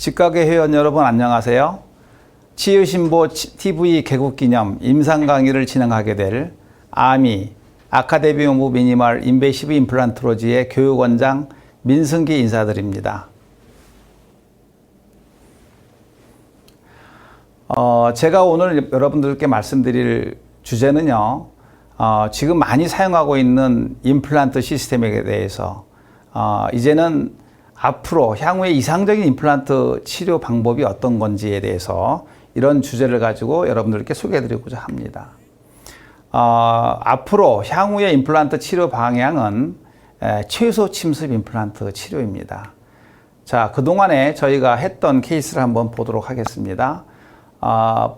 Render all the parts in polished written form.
직각의 회원 여러분 안녕하세요. 치유신보 TV 개국 기념 임상 강의를 진행하게 될 아미 아카데미 오브 미니멀 인베이시브 임플란트로지의 교육원장 민승기 인사드립니다. 제가 오늘 여러분들께 말씀드릴 주제는요, 지금 많이 사용하고 있는 임플란트 시스템에 대해서 이제는 앞으로 향후에 이상적인 임플란트 치료 방법이 어떤 건지에 대해서 이런 주제를 가지고 여러분들께 소개해드리고자 합니다. 앞으로 향후의 임플란트 치료 방향은 최소 침습 임플란트 치료입니다. 자, 그동안에 저희가 했던 케이스를 한번 보도록 하겠습니다.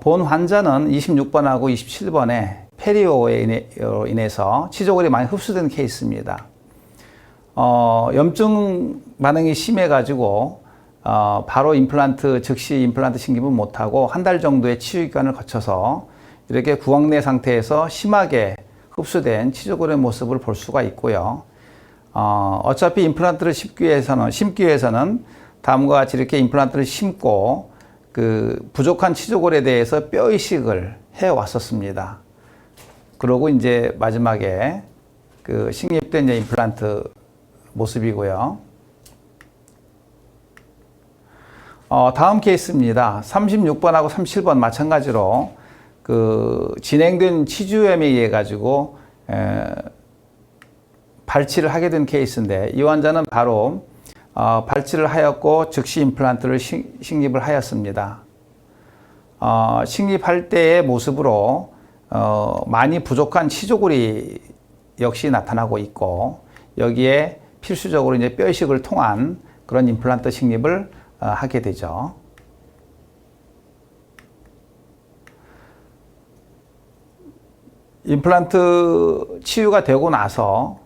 본 환자는 26번하고 27번에 페리오에 인해서 치조골이 많이 흡수된 케이스입니다. 염증 반응이 심해가지고 바로 즉시 임플란트 신김을 못하고 한 달 정도의 치유 기간을 거쳐서 이렇게 구강내 상태에서 심하게 흡수된 치조골의 모습을 볼 수가 있고요. 어차피 임플란트를 심기 위해서는 다음과 같이 이렇게 임플란트를 심고 그 부족한 치조골에 대해서 뼈 이식을 해 왔었습니다. 그러고 이제 마지막에 그 식립된 임플란트 모습이고요. 다음 케이스입니다. 36번하고 37번 마찬가지로 그 진행된 치주염에 의해 가지고 발치를 하게 된 케이스인데, 이 환자는 바로 발치를 하였고 즉시 임플란트를 식립을 하였습니다. 식립할 때의 모습으로 많이 부족한 치조골이 역시 나타나고 있고, 여기에 필수적으로 이제 뼈 이식을 통한 그런 임플란트 식립을 하게 되죠. 임플란트 치유가 되고 나서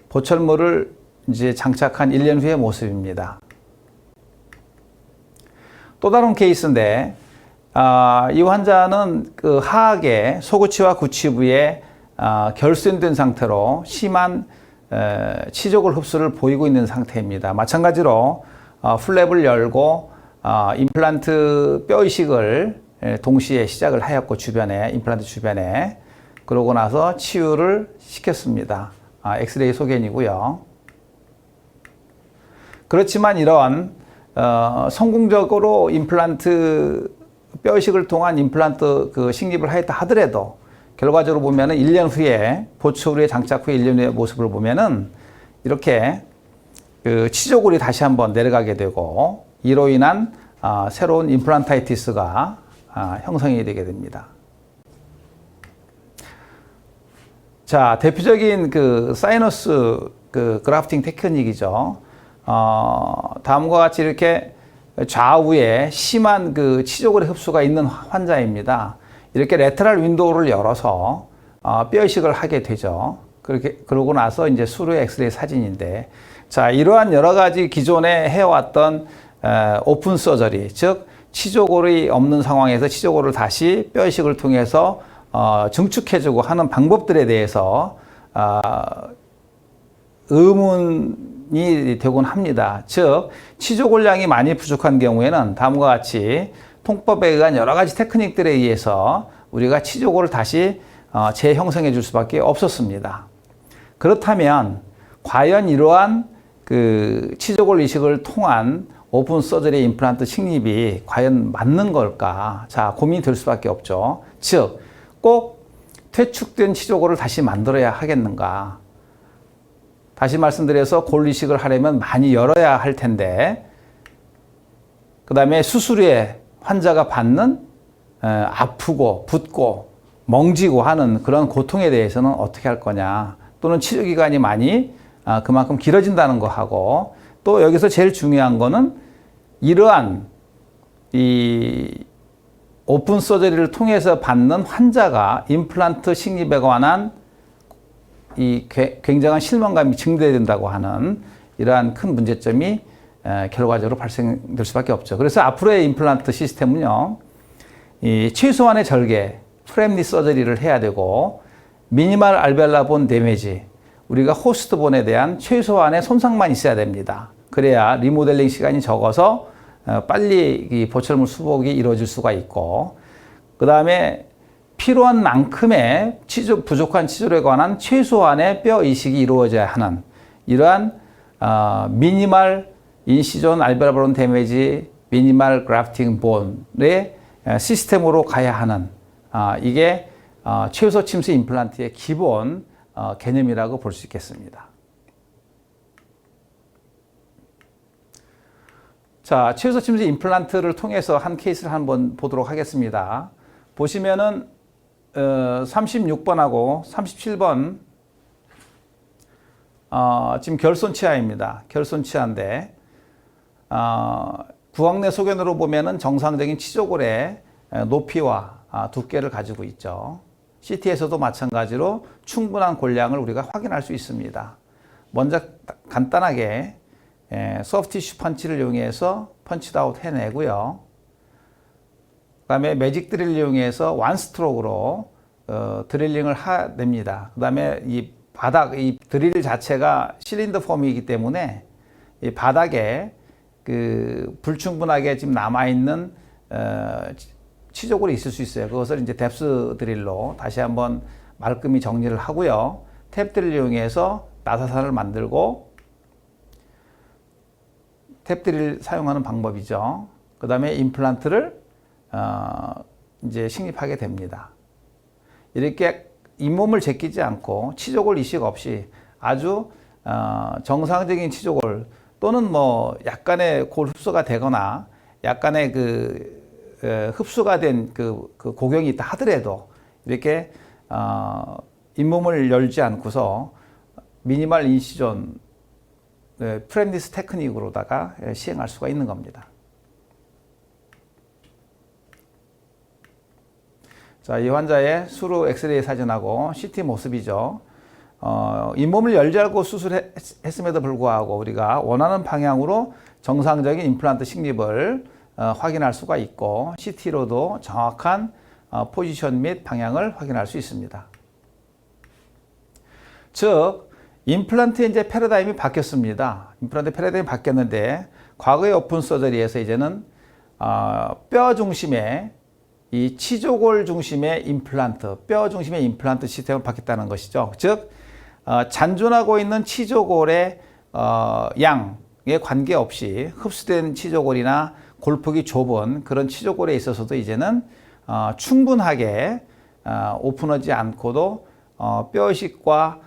보철물을 이제 장착한 1년 후의 모습입니다. 또 다른 케이스인데, 이 환자는 그 하악의 소구치와 구치부에 결손된 상태로 심한 치조골 흡수를 보이고 있는 상태입니다. 마찬가지로 플랩을 열고 임플란트 뼈 이식을 동시에 시작을 하였고, 임플란트 주변에 그러고 나서 치유를 시켰습니다. 엑스레이 소견이고요. 그렇지만 이런 성공적으로 임플란트 뼈 이식을 통한 임플란트 그 식립을 하였다 하더라도 결과적으로 보면은 1년 후에 보철 후에 장착 후에 1년 후의 모습을 보면은 이렇게 그 치조골이 다시 한번 내려가게 되고, 이로 인한 새로운 임플란타이티스가 형성이 되게 됩니다. 자, 대표적인 그 사이너스 그 그래프팅 테크닉이죠. 다음과 같이 이렇게 좌우에 심한 그 치조골의 흡수가 있는 환자입니다. 이렇게 레터럴 윈도우를 열어서 뼈 이식을 하게 되죠. 그러고 나서 이제 수루 엑스레이 사진인데, 자, 이러한 여러 가지 기존에 해왔던 오픈 서저리, 즉 치조골이 없는 상황에서 치조골을 다시 뼈 이식을 통해서 증축해주고 하는 방법들에 대해서 의문이 되곤 합니다. 즉 치조골량이 많이 부족한 경우에는 다음과 같이 통법에 의한 여러 가지 테크닉들에 의해서 우리가 치조골을 다시 재형성해 줄 수밖에 없었습니다. 그렇다면 과연 이러한 그 치조골 이식을 통한 오픈 서저리 임플란트 식립이 과연 맞는 걸까? 자, 고민이 될 수밖에 없죠. 즉, 꼭 퇴축된 치조골을 다시 만들어야 하겠는가? 다시 말씀드려서 골 이식을 하려면 많이 열어야 할 텐데, 그 다음에 수술 후에 환자가 받는 아프고 붓고 멍지고 하는 그런 고통에 대해서는 어떻게 할 거냐, 또는 치료 기간이 많이 그만큼 길어진다는 거 하고, 또 여기서 제일 중요한 거는 이러한 이 오픈 서저리를 통해서 받는 환자가 임플란트 식립에 관한 이 굉장한 실망감이 증대된다고 하는 이러한 큰 문제점이 결과적으로 발생될 수밖에 없죠. 그래서 앞으로의 임플란트 시스템은요, 이 최소한의 절개, 프렘리 서저리를 해야 되고, 미니멀 알베올라본 데미지, 우리가 호스트본에 대한 최소한의 손상만 있어야 됩니다. 그래야 리모델링 시간이 적어서 빨리 이 보철물 수복이 이루어질 수가 있고, 그 다음에 필요한 만큼의 부족한 치졸에 관한 최소한의 뼈 이식이 이루어져야 하는 이러한 미니멀 인시존 알베오블론 데미지 미니멀 그래프팅 본의 시스템으로 가야 하는 이게 최소 침수 임플란트의 기본 개념이라고 볼 수 있겠습니다. 자, 최소 침수 임플란트를 통해서 한 케이스를 한번 보도록 하겠습니다. 보시면은 36번하고 37번 지금 결손 치아입니다. 결손 치아인데 구강내 소견으로 보면은 정상적인 치조골의 높이와 두께를 가지고 있죠. CT에서도 마찬가지로 충분한 골량을 우리가 확인할 수 있습니다. 먼저 간단하게 소프티슈 펀치를 이용해서 펀치아웃 해내고요. 그 다음에 매직 드릴을 이용해서 원 스트로크로 드릴링을 해냅니다. 그 다음에 이 바닥, 이 드릴 자체가 실린더 폼이기 때문에 이 바닥에 그 불충분하게 지금 남아있는 치조골이 있을 수 있어요. 그것을 이제 뎁스 드릴로 다시 한번 말끔히 정리를 하고요. 탭 드릴을 이용해서 나사선을 만들고 탭 드릴 사용하는 방법이죠. 그 다음에 임플란트를 이제 식립하게 됩니다. 이렇게 잇몸을 제끼지 않고 치조골 이식 없이 아주 정상적인 치조골 또는 뭐 약간의 골 흡수가 되거나 약간의 흡수가 된 그 고경이 있다 하더라도 이렇게 잇몸을 열지 않고서 미니멀 인시존 프렌디스 테크닉으로다가 시행할 수가 있는 겁니다. 자, 이 환자의 수루 엑스레이 사진하고 CT 모습이죠. 잇몸을 열지 않고 수술했음에도 불구하고 우리가 원하는 방향으로 정상적인 임플란트 식립을 확인할 수가 있고 CT로도 정확한 포지션 및 방향을 확인할 수 있습니다. 즉, 임플란트의 이제 패러다임이 바뀌었습니다. 임플란트 패러다임이 바뀌었는데 과거의 오픈 서저리에서 이제는 뼈 중심의 이 치조골 중심의 임플란트, 뼈 중심의 임플란트 시스템을 바뀌었다는 것이죠. 즉, 잔존하고 있는 치조골의 양에 관계없이 흡수된 치조골이나 골폭이 좁은 그런 치조골에 있어서도 이제는 충분하게 오픈하지 않고도 뼈이식과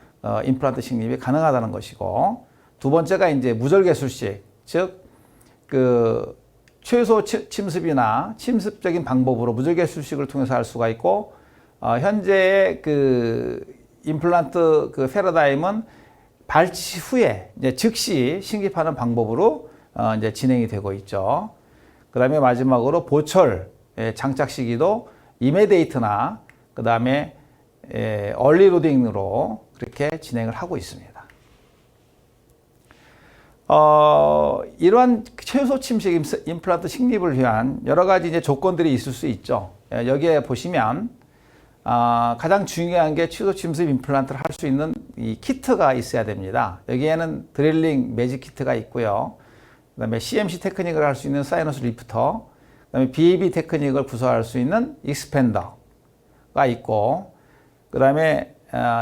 임플란트 식립이 가능하다는 것이고, 두 번째가 이제 무절개술식, 즉 최소 침습이나 침습적인 방법으로 무절개술식을 통해서 할 수가 있고, 현재의 임플란트 패러다임은 발치 후에 이제 즉시 식립하는 방법으로 이제 진행이 되고 있죠. 그 다음에 마지막으로 보철 장착 시기도 이메데이트나 그 다음에 얼리 로딩으로 그렇게 진행을 하고 있습니다. 이러한 최소 침식 임플란트 식립을 위한 여러 가지 이제 조건들이 있을 수 있죠. 여기에 보시면 가장 중요한 게 최소 침습 임플란트를 할 수 있는 이 키트가 있어야 됩니다. 여기에는 드릴링 매직 키트가 있고요. 그 다음에 CMC 테크닉을 할 수 있는 사이너스 리프터, 그 다음에 BAB 테크닉을 구사할 수 있는 익스펜더가 있고, 그 다음에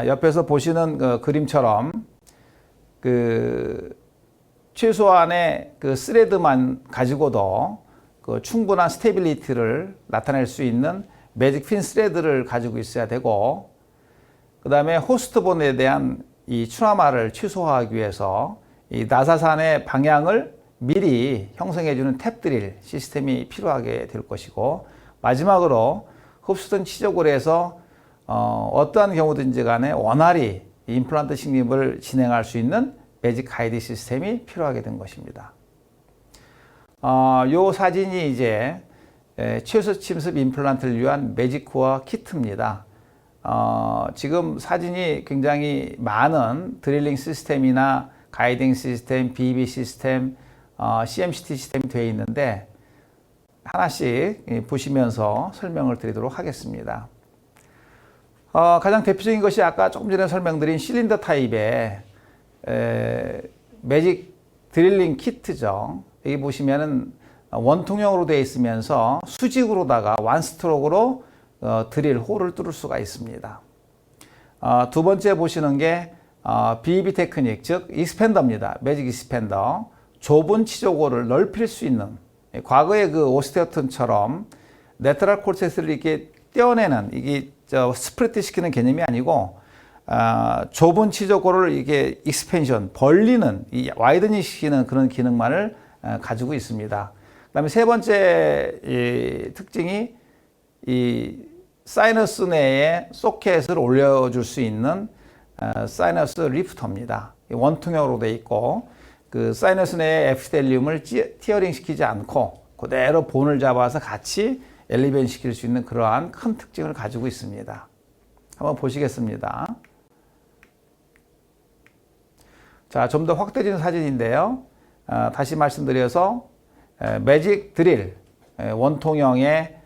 옆에서 보시는 그림처럼 최소한의 스레드만 가지고도 충분한 스테빌리티를 나타낼 수 있는 매직 핀 스레드를 가지고 있어야 되고, 그 다음에 호스트본에 대한 이 트라우마를 최소화하기 위해서 이 나사산의 방향을 미리 형성해주는 탭 드릴 시스템이 필요하게 될 것이고, 마지막으로 흡수된 치조골에서 어떠한 경우든지 간에 원활히 임플란트 식립을 진행할 수 있는 매직 가이드 시스템이 필요하게 된 것입니다. 요 사진이 이제 최소 침습 임플란트를 위한 매직코어 키트입니다. 지금 사진이 굉장히 많은 드릴링 시스템이나 가이딩 시스템, BB 시스템, CMCT 시스템이 되어 있는데 하나씩 보시면서 설명을 드리도록 하겠습니다. 가장 대표적인 것이 아까 조금 전에 설명드린 실린더 타입의 매직 드릴링 키트죠. 여기 보시면은 원통형으로 되어 있으면서 수직으로다가 원스트로크로 드릴 홀을 뚫을 수가 있습니다. 두 번째 보시는 게 BEB 테크닉, 즉 익스펜더입니다. 매직 익스펜더. 좁은 치조골을 넓힐 수 있는, 과거의 그 오스테어튼처럼 레터럴 콜셋을 이렇게 떼어내는, 이게 스프레트 시키는 개념이 아니고 좁은 치조골을 이게 익스펜션, 벌리는, 와이드닝 시키는 그런 기능만을 가지고 있습니다. 그다음에 세 번째 특징이 이 사이너스 내에 소켓을 올려줄 수 있는 사이너스 리프터입니다. 원통형으로 되어 있고 그 사이너스 내에 에피텔리움을 티어링 시키지 않고 그대로 본을 잡아서 같이 엘리베이션 시킬 수 있는 그러한 큰 특징을 가지고 있습니다. 한번 보시겠습니다. 자, 좀 더 확대된 사진인데요. 다시 말씀드려서 매직 드릴, 원통형의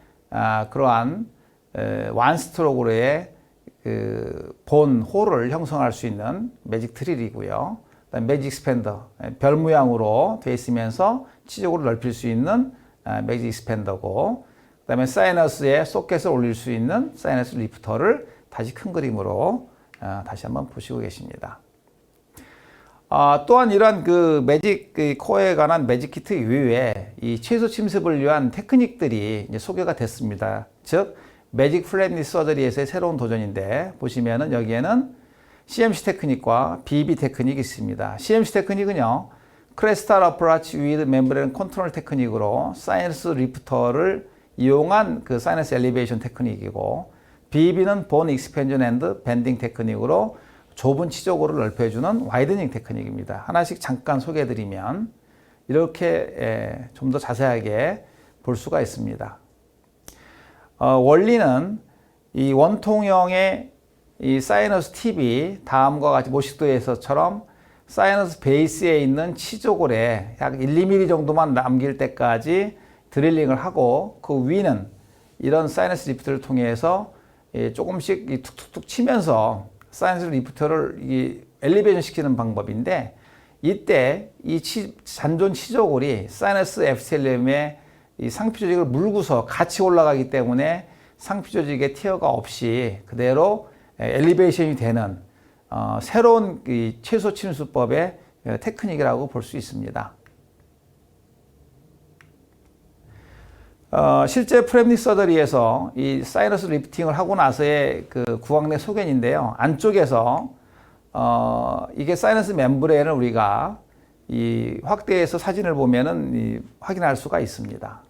그러한 완스트로크로의 그 본 홀을 형성할 수 있는 매직 드릴이고요. 그다음에 매직 익스펜더, 별 모양으로 되어 있으면서 치조골을 넓힐 수 있는 매직 익스펜더고, 그다음에 사이너스에 소켓을 올릴 수 있는 사이너스 리프터를 다시 큰 그림으로 다시 한번 보시고 계십니다. 또한 이러한 그 매직 코어에 관한 매직 키트 이외에 이 최소 침습을 위한 테크닉들이 이제 소개가 됐습니다. 즉 매직 플랫닛 서저리에서의 새로운 도전인데, 보시면은 여기에는 CMC 테크닉과 BEB 테크닉이 있습니다. CMC 테크닉은요, 크레스탈 어프로치 위드 멤브레인 컨트롤 테크닉으로 사이너스 리프터를 이용한 그 사이너스 엘리베이션 테크닉이고, BEB는 본 익스펜전 앤드 밴딩 테크닉으로 좁은 치조골을 넓혀주는 와이드닝 테크닉입니다. 하나씩 잠깐 소개해드리면 이렇게 좀 더 자세하게 볼 수가 있습니다. 원리는 이 원통형의 이 사이너스 팁이 다음과 같이 모식도에서처럼 사이너스 베이스에 있는 치조골에 약 1, 2mm 정도만 남길 때까지 드릴링을 하고, 그 위는 이런 사이너스 리프트를 통해서 조금씩 툭툭툭 치면서 사이너스 리프터를 엘리베이션 시키는 방법인데, 이때 이 잔존 치조골이 사이너스 에피텔리움의 이 상피 조직을 물고서 같이 올라가기 때문에 상피 조직의 티어가 없이 그대로 엘리베이션이 되는 새로운 이 최소 침수법의 테크닉이라고 볼 수 있습니다. 실제 프렘닛 서저리에서 이 사이너스 리프팅을 하고 나서의 그 구강 내 소견인데요. 안쪽에서 이게 사이너스 멤브레인을 우리가 이 확대해서 사진을 보면은 확인할 수가 있습니다.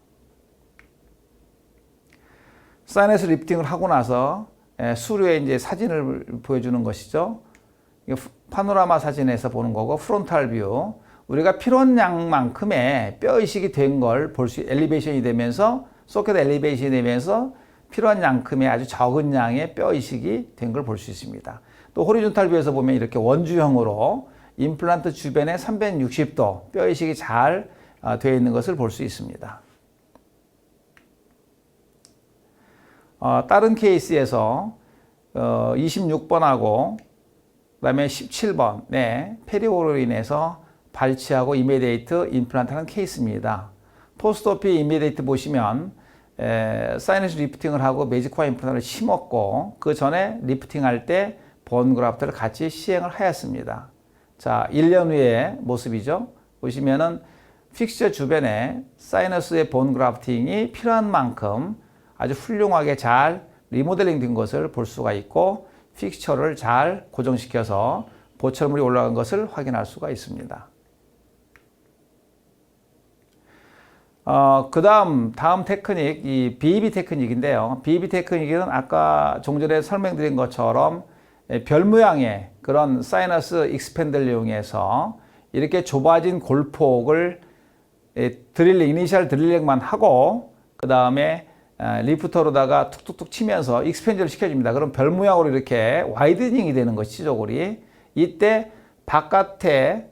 사이너스 리프팅을 하고 나서 수류에 이제 사진을 보여주는 것이죠. 파노라마 사진에서 보는 거고, 프론탈 뷰. 우리가 필요한 양만큼의 뼈 이식이 된 걸 볼 수, 엘리베이션이 되면서, 소켓 엘리베이션이 되면서 필요한 양큼의 아주 적은 양의 뼈 이식이 된 걸 볼 수 있습니다. 또 호리존탈 뷰에서 보면 이렇게 원주형으로 임플란트 주변에 360도 뼈 이식이 잘 되어 있는 것을 볼 수 있습니다. 다른 케이스에서 26번하고 그다음에 17번 페리오로 인해서 발치하고 이미디에이트 임플란트하는 케이스입니다. 포스트오피 이미디에이트 보시면 사이너스 리프팅을 하고 매직코어 임플란트를 심었고, 그 전에 리프팅할 때 본 그라프트를 같이 시행을 하였습니다. 자, 1년 후의 모습이죠. 보시면은 픽처 주변에 사이너스의 본 그라프팅이 필요한 만큼 아주 훌륭하게 잘 리모델링 된 것을 볼 수가 있고, 픽처를 잘 고정시켜서 보철물이 올라간 것을 확인할 수가 있습니다. 다음 테크닉, 이 BEB 테크닉인데요. BEB 테크닉은 아까 종전에 설명드린 것처럼 별 모양의 그런 사이너스 익스펜더를 이용해서 이렇게 좁아진 골폭을 이니셜 드릴링만 하고, 그 다음에 리프터로다가 툭툭툭 치면서 익스펜전을 시켜줍니다. 그럼 별 모양으로 이렇게 와이드닝이 되는 것이 치조골이. 이때 바깥에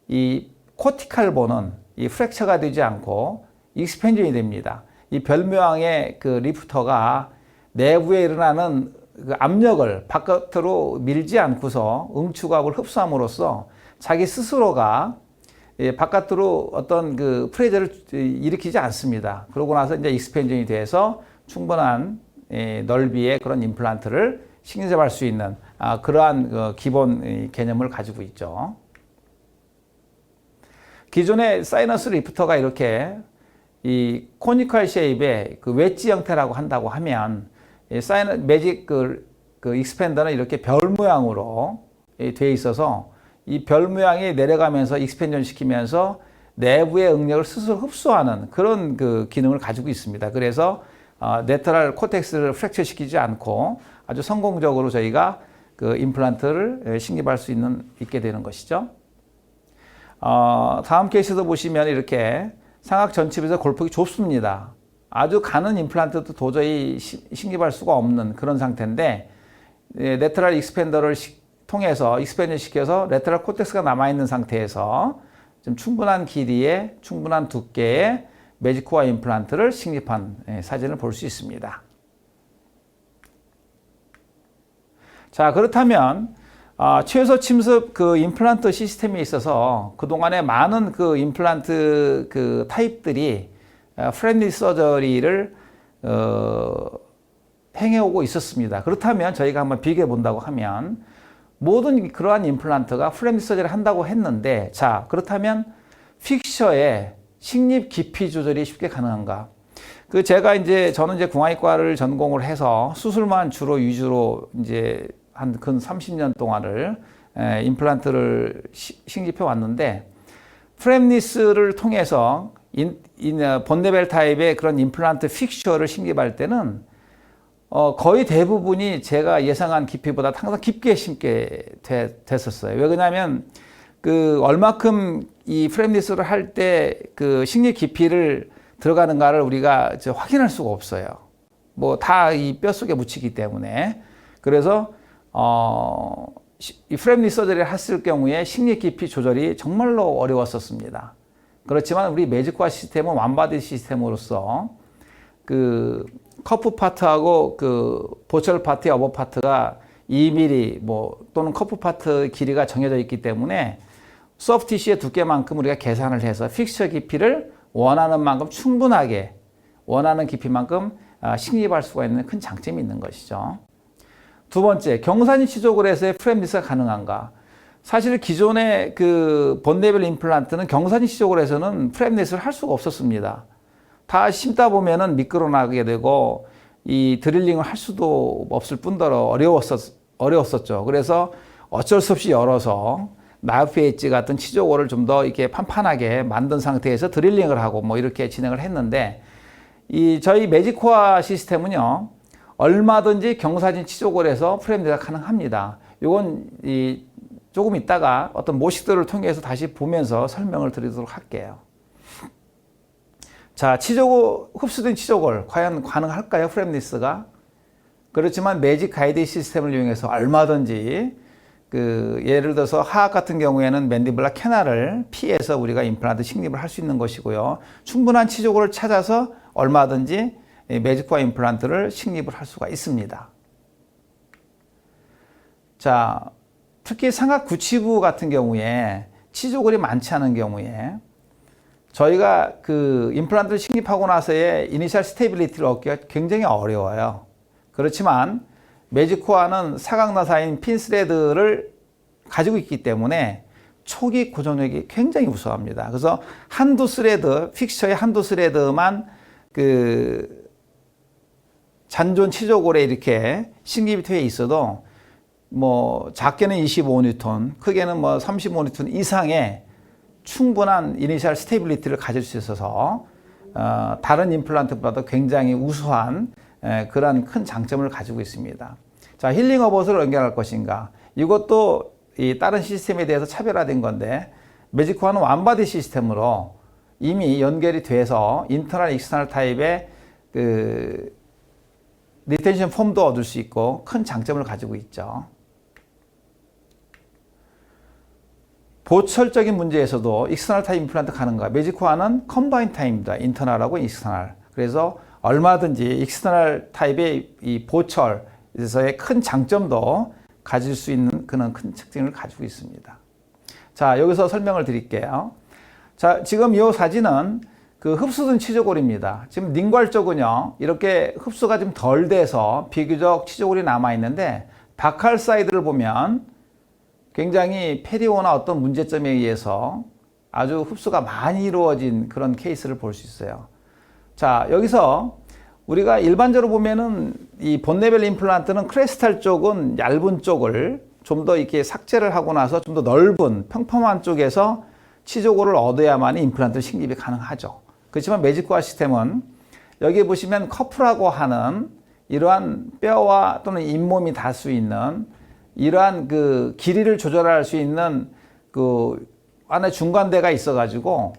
이 코티칼 본은 이 프랙처가 되지 않고 익스펜전이 됩니다. 이 별 모양의 그 리프터가 내부에 일어나는 그 압력을 바깥으로 밀지 않고서 응축압을 흡수함으로써 자기 스스로가 바깥으로 어떤 그 프레저를 일으키지 않습니다. 그러고 나서 이제 익스펜전이 돼서 충분한 넓이의 그런 임플란트를 식립할 수 있는 그러한 기본 개념을 가지고 있죠. 기존의 사이너스 리프터가 이렇게 이 코니컬 쉐입의 그 웨지 형태라고 한다고 하면 매직 익스펜더는 이렇게 별 모양으로 되어 있어서 이 별 모양이 내려가면서 익스펜전 시키면서 내부의 응력을 스스로 흡수하는 그런 그 기능을 가지고 있습니다. 그래서 레터럴 코텍스를 프랙처 시키지 않고 아주 성공적으로 저희가 그 임플란트를 식립할 수 있게 되는 것이죠. 다음 케이스도 보시면 이렇게 상악 전칩에서 골프기 좁습니다. 아주 가는 임플란트도 도저히 식립할 수가 없는 그런 상태인데 레터럴 익스펜더를 통해서 익스펜전 시켜서 레터럴 코텍스가 남아있는 상태에서 좀 충분한 길이의 충분한 두께의 매직코어 임플란트를 식립한 사진을 볼 수 있습니다. 자, 그렇다면 최소 침습 그 임플란트 시스템에 있어서 그동안에 많은 그 임플란트 그 타입들이 프렌들리 서저리를 행해오고 있었습니다. 그렇다면 저희가 한번 비교해 본다고 하면 모든 그러한 임플란트가 프렌들리 서저리를 한다고 했는데, 자, 그렇다면 픽처의 식립 깊이 조절이 쉽게 가능한가? 저는 이제 공학과를 전공을 해서 수술만 주로 위주로 이제 한 근 30년 동안을 임플란트를 식립해 왔는데, 프렘니스를 통해서 본네벨 타입의 그런 임플란트 픽처를 식립할 때는 거의 대부분이 제가 예상한 깊이보다 항상 깊게 심게 됐었어요. 왜 그러냐면 얼마큼 이 프렘니스를 할 때 그 식립 깊이를 들어가는가를 우리가 확인할 수가 없어요. 뭐 다 이 뼛속에 묻히기 때문에. 그래서 이 프렘니스 서저리를 했을 경우에 식립 깊이 조절이 정말로 어려웠었습니다. 그렇지만 우리 매직코어 시스템은 완바디 시스템으로서 그 커프 파트하고 그 보철 파트의 어버 파트가 2mm 또는 커프 파트 길이가 정해져 있기 때문에 소프트 티슈의 두께만큼 우리가 계산을 해서 픽처 깊이를 원하는 만큼 충분하게 원하는 깊이만큼 식립할 수가 있는 큰 장점이 있는 것이죠. 두 번째, 경사진 치족을 해서의 프렘니스가 가능한가? 사실 기존의 그 본네벨 임플란트는 경사진 치족을 해서는 프렘니스를 할 수가 없었습니다. 다 심다 보면은 미끄러나게 되고 이 드릴링을 할 수도 없을 뿐더러 어려웠었죠. 그래서 어쩔 수 없이 열어서 나이프 엣지 같은 치조골을 좀 더 이렇게 판판하게 만든 상태에서 드릴링을 하고 이렇게 진행을 했는데, 저희 매직코어 시스템은요, 얼마든지 경사진 치조골에서 프렘니스가 가능합니다. 이건 조금 있다가 어떤 모식들을 통해서 다시 보면서 설명을 드리도록 할게요. 자, 흡수된 치조골 과연 가능할까요? 프렘니스가? 그렇지만 매직 가이드 시스템을 이용해서 얼마든지 예를 들어서 하악 같은 경우에는 맨디블라 캐날을 피해서 우리가 임플란트 식립을 할 수 있는 것이고요. 충분한 치조골을 찾아서 얼마든지 매직코어 임플란트를 식립을 할 수가 있습니다. 자, 특히 상악 구치부 같은 경우에 치조골이 많지 않은 경우에 저희가 임플란트를 식립하고 나서의 이니셜 스테이빌리티를 얻기가 굉장히 어려워요. 그렇지만 매직코어는 사각나사인 핀스레드를 가지고 있기 때문에 초기 고정력이 굉장히 우수합니다. 그래서 한두 스레드, 픽처의 한두 스레드만 잔존 치조골에 이렇게 식립이 되어 있어도 작게는 25N, 크게는 35N 이상의 충분한 이니셜 스테이빌리티를 가질 수 있어서 다른 임플란트보다도 굉장히 우수한 그러한 큰 장점을 가지고 있습니다. 자, 힐링 어봇을 연결할 것인가? 이것도 다른 시스템에 대해서 차별화된 건데, 매직코어는 완바디 시스템으로 이미 연결이 돼서 인터널, 익스터널 타입의 리텐션 폼도 얻을 수 있고 큰 장점을 가지고 있죠. 보철적인 문제에서도 익스터널 타입 임플란트 가능가? 매직코어는 컴바인 타입입니다. 인터널하고 익스터널. 그래서 얼마든지 익스터널 타입의 이 보철에서의 큰 장점도 가질 수 있는 그런 큰 특징을 가지고 있습니다. 자, 여기서 설명을 드릴게요. 자, 지금 이 사진은 그 흡수된 치조골입니다. 지금 링괄 쪽은요, 이렇게 흡수가 좀 덜 돼서 비교적 치조골이 남아 있는데, 바칼 사이드를 보면 굉장히 페리오나 어떤 문제점에 의해서 아주 흡수가 많이 이루어진 그런 케이스를 볼 수 있어요. 자, 여기서 우리가 일반적으로 보면은 이 본네벨 임플란트는 크레스탈 쪽은 얇은 쪽을 좀 더 이렇게 삭제를 하고 나서 좀 더 넓은 평평한 쪽에서 치조골을 얻어야만 임플란트 식립이 가능하죠. 그렇지만 매직코아 시스템은 여기 보시면 커프라고 하는 이러한 뼈와 또는 잇몸이 닿을 수 있는 이러한 그 길이를 조절할 수 있는 그 안에 중간대가 있어가지고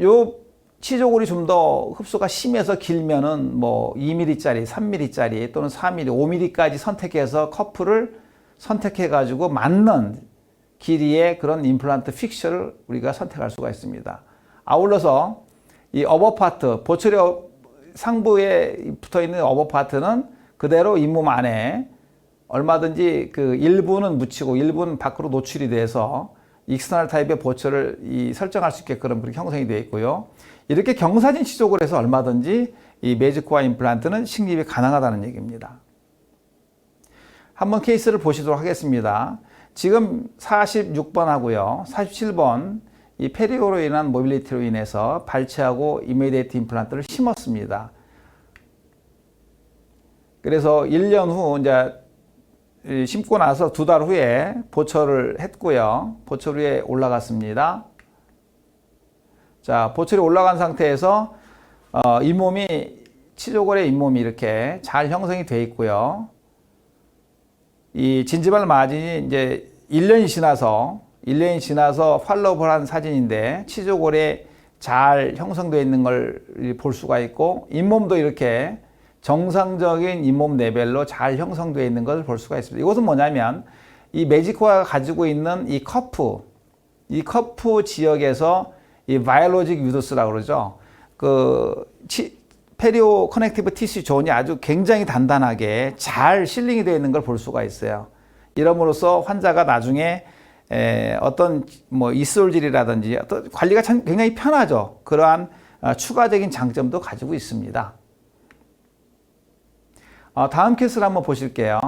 요 치조골이 좀 더 흡수가 심해서 길면은 뭐 2mm짜리, 3mm짜리 또는 4mm, 5mm까지 선택해서 커프를 선택해가지고 맞는 길이의 그런 임플란트 픽처를 우리가 선택할 수가 있습니다. 아울러서 이 어버파트, 보철의 상부에 붙어 있는 어버파트는 그대로 잇몸 안에 얼마든지 그 일부는 묻히고 일부는 밖으로 노출이 돼서 익스터널 타입의 보철을 설정할 수 있게끔 그렇게 형성이 되어 있고요. 이렇게 경사진 치조골 해서 얼마든지 이 매직코아 임플란트는 식립이 가능하다는 얘기입니다. 한번 케이스를 보시도록 하겠습니다. 지금 46번 하고요. 47번 이 페리오로 인한 모빌리티로 인해서 발치하고 이미디에이트 임플란트를 심었습니다. 그래서 1년 후 이제 심고 나서 2달 후에 보철을 했고요. 보철 위에 올라갔습니다. 자, 보철이 올라간 상태에서 잇몸이 치조골의 잇몸이 이렇게 잘 형성이 되어 있고요. 이 진지발 마진이 이제 1년이 지나서 팔로우를 한 사진인데 치조골에 잘 형성되어 있는 걸 볼 수가 있고 잇몸도 이렇게 정상적인 잇몸 레벨로 잘 형성되어 있는 것을 볼 수가 있습니다. 이것은 뭐냐면 이 매직코아가 가지고 있는 이 커프 지역에서 이 바이올로직 유도스라고 그러죠. 페리오 커넥티브 티슈 존이 아주 굉장히 단단하게 잘 실링이 되어 있는 걸 볼 수가 있어요. 이러므로써 환자가 나중에 어떤 뭐 이솔질이라든지 어떤 관리가 참 굉장히 편하죠. 그러한 추가적인 장점도 가지고 있습니다. 다음 케이스를 한번 보실게요.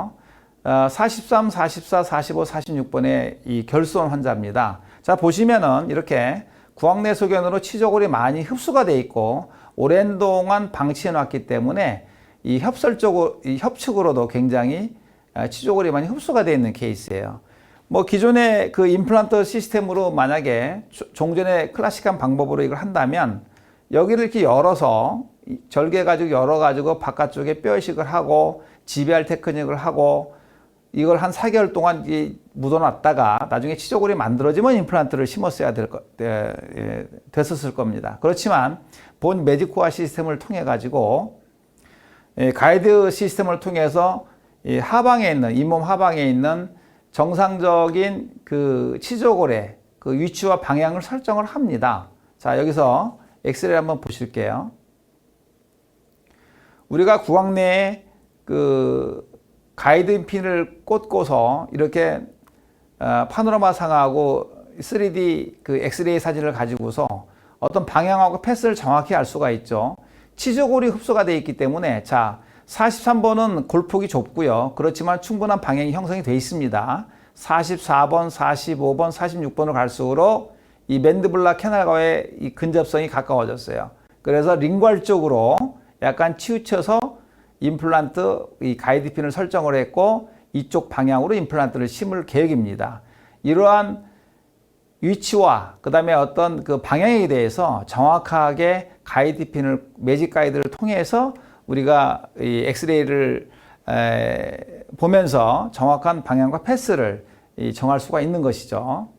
43, 44, 45, 46번의 이 결손 환자입니다. 자, 보시면은 이렇게 구황내 소견으로 치조골이 많이 흡수가 되어 있고 오랜 동안 방치해 놨기 때문에 이 협측으로도 굉장히 치조골이 많이 흡수가 되어 있는 케이스예요. 뭐 기존의 그 임플란트 시스템으로 만약에 종전의 클래식한 방법으로 이걸 한다면 여기를 이렇게 열어서 절개가지고 열어가지고 바깥쪽에 뼈 이식을 하고 GBR 테크닉을 하고 이걸 한 4개월 동안 묻어놨다가 나중에 치조골이 만들어지면 임플란트를 심었어야 됐었을 겁니다. 그렇지만 본 매직코아 시스템을 통해 가지고 가이드 시스템을 통해서 하방에 있는 잇몸 하방에 있는 정상적인 그 치조골의 그 위치와 방향을 설정을 합니다. 자, 여기서 엑스레이 한번 보실게요. 우리가 구황내에 그 가이드 핀을 꽂고서 이렇게 파노라마 상하고 3D 그 엑스레이 사진을 가지고서 어떤 방향하고 패스를 정확히 알 수가 있죠. 치조골이 흡수가 되어 있기 때문에 자, 43번은 골폭이 좁고요. 그렇지만 충분한 방향이 형성이 되어 있습니다. 44번, 45번, 46번을 갈수록 이 맨드블라 캐널과의 이 근접성이 가까워졌어요. 그래서 링괄 쪽으로 약간 치우쳐서 임플란트 이 가이드핀을 설정을 했고 이쪽 방향으로 임플란트를 심을 계획입니다. 이러한 위치와 그 다음에 어떤 그 방향에 대해서 정확하게 가이드핀을 매직 가이드를 통해서 우리가 이 엑스레이를 보면서 정확한 방향과 패스를 정할 수가 있는 것이죠.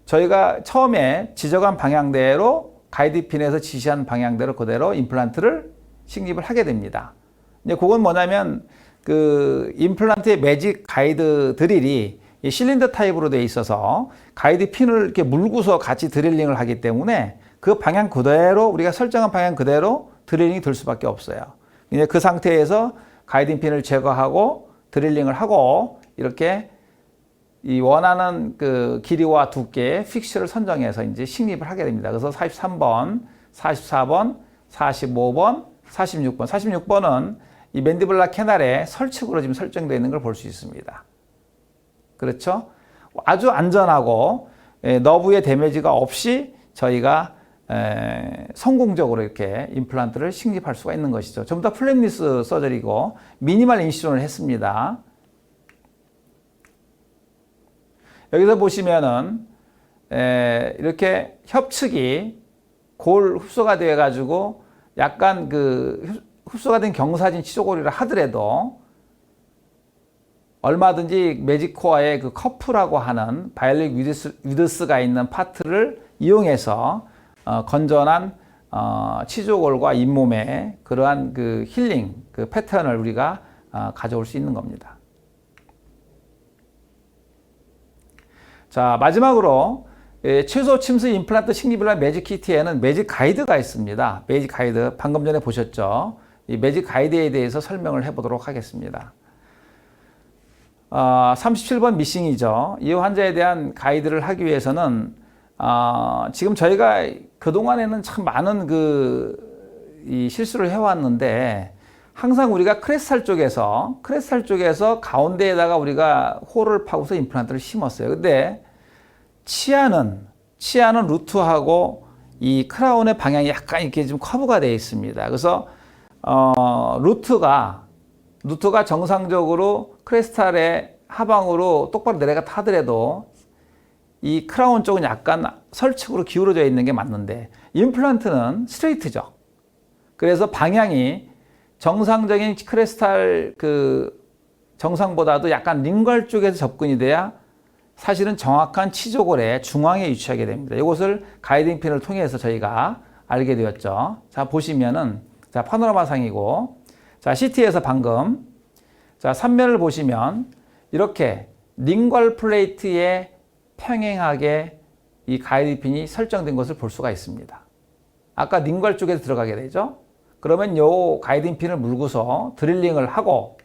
저희가 처음에 지적한 방향대로 가이드핀에서 지시한 방향대로 그대로 임플란트를 식립을 하게 됩니다. 이제 그건 뭐냐면 그 임플란트의 매직 가이드 드릴이 실린더 타입으로 되어 있어서 가이드 핀을 이렇게 물고서 같이 드릴링을 하기 때문에 그 방향 그대로 우리가 설정한 방향 그대로 드릴링이 될 수밖에 없어요. 이제 그 상태에서 가이드 핀을 제거하고 드릴링을 하고 이렇게 이 원하는 그 길이와 두께 픽스를 선정해서 이제 식립을 하게 됩니다. 그래서 43번, 44번, 45번, 46번. 46번은 이 맨디블라 캐날에 설측으로 지금 설정되어 있는 걸 볼 수 있습니다. 그렇죠? 아주 안전하고 너브의 데미지가 없이 저희가 성공적으로 이렇게 임플란트를 식립할 수가 있는 것이죠. 전부 다 플랩리스 서저리고 미니멀 인시전을 했습니다. 여기서 보시면은 이렇게 협측이 골 흡수가 되어 가지고 약간 그 흡수가 된 경사진 치조골이라 하더라도 얼마든지 매직코어의 그 커프라고 하는 바이올릭 위드스가 있는 파트를 이용해서 건전한 치조골과 잇몸의 그러한 그 힐링 그 패턴을 우리가 가져올 수 있는 겁니다. 자, 마지막으로 최소 침수 임플란트 식립을 위한 매직 키트에는 매직 가이드가 있습니다. 매직 가이드 방금 전에 보셨죠? 이 매직 가이드에 대해서 설명을 해보도록 하겠습니다. 37번 미싱이죠. 이 환자에 대한 가이드를 하기 위해서는 지금 저희가 그동안에는 참 많은 이 실수를 해왔는데 항상 우리가 크레스탈 쪽에서 가운데에다가 우리가 홀을 파고서 임플란트를 심었어요. 근데 치아는 루트하고 이 크라운의 방향이 약간 이렇게 좀 커브가 되어 있습니다. 그래서 루트가 정상적으로 크레스탈의 하방으로 똑바로 내려갔다 하더라도 이 크라운 쪽은 약간 설측으로 기울어져 있는 게 맞는데 임플란트는 스트레이트죠. 그래서 방향이 정상적인 크레스탈 그 정상보다도 약간 링괄 쪽에서 접근이 돼야 사실은 정확한 치조골의 중앙에 위치하게 됩니다. 이것을 가이딩 핀을 통해서 저희가 알게 되었죠. 자, 보시면은 자, 파노라마상이고 자, CT에서 방금 자, 3면을 보시면 이렇게 링괄 플레이트에 평행하게 이 가이딩 핀이 설정된 것을 볼 수가 있습니다. 아까 링괄 쪽에서 들어가게 되죠. 그러면 요 가이딩 핀을 물고서 드릴링을 하고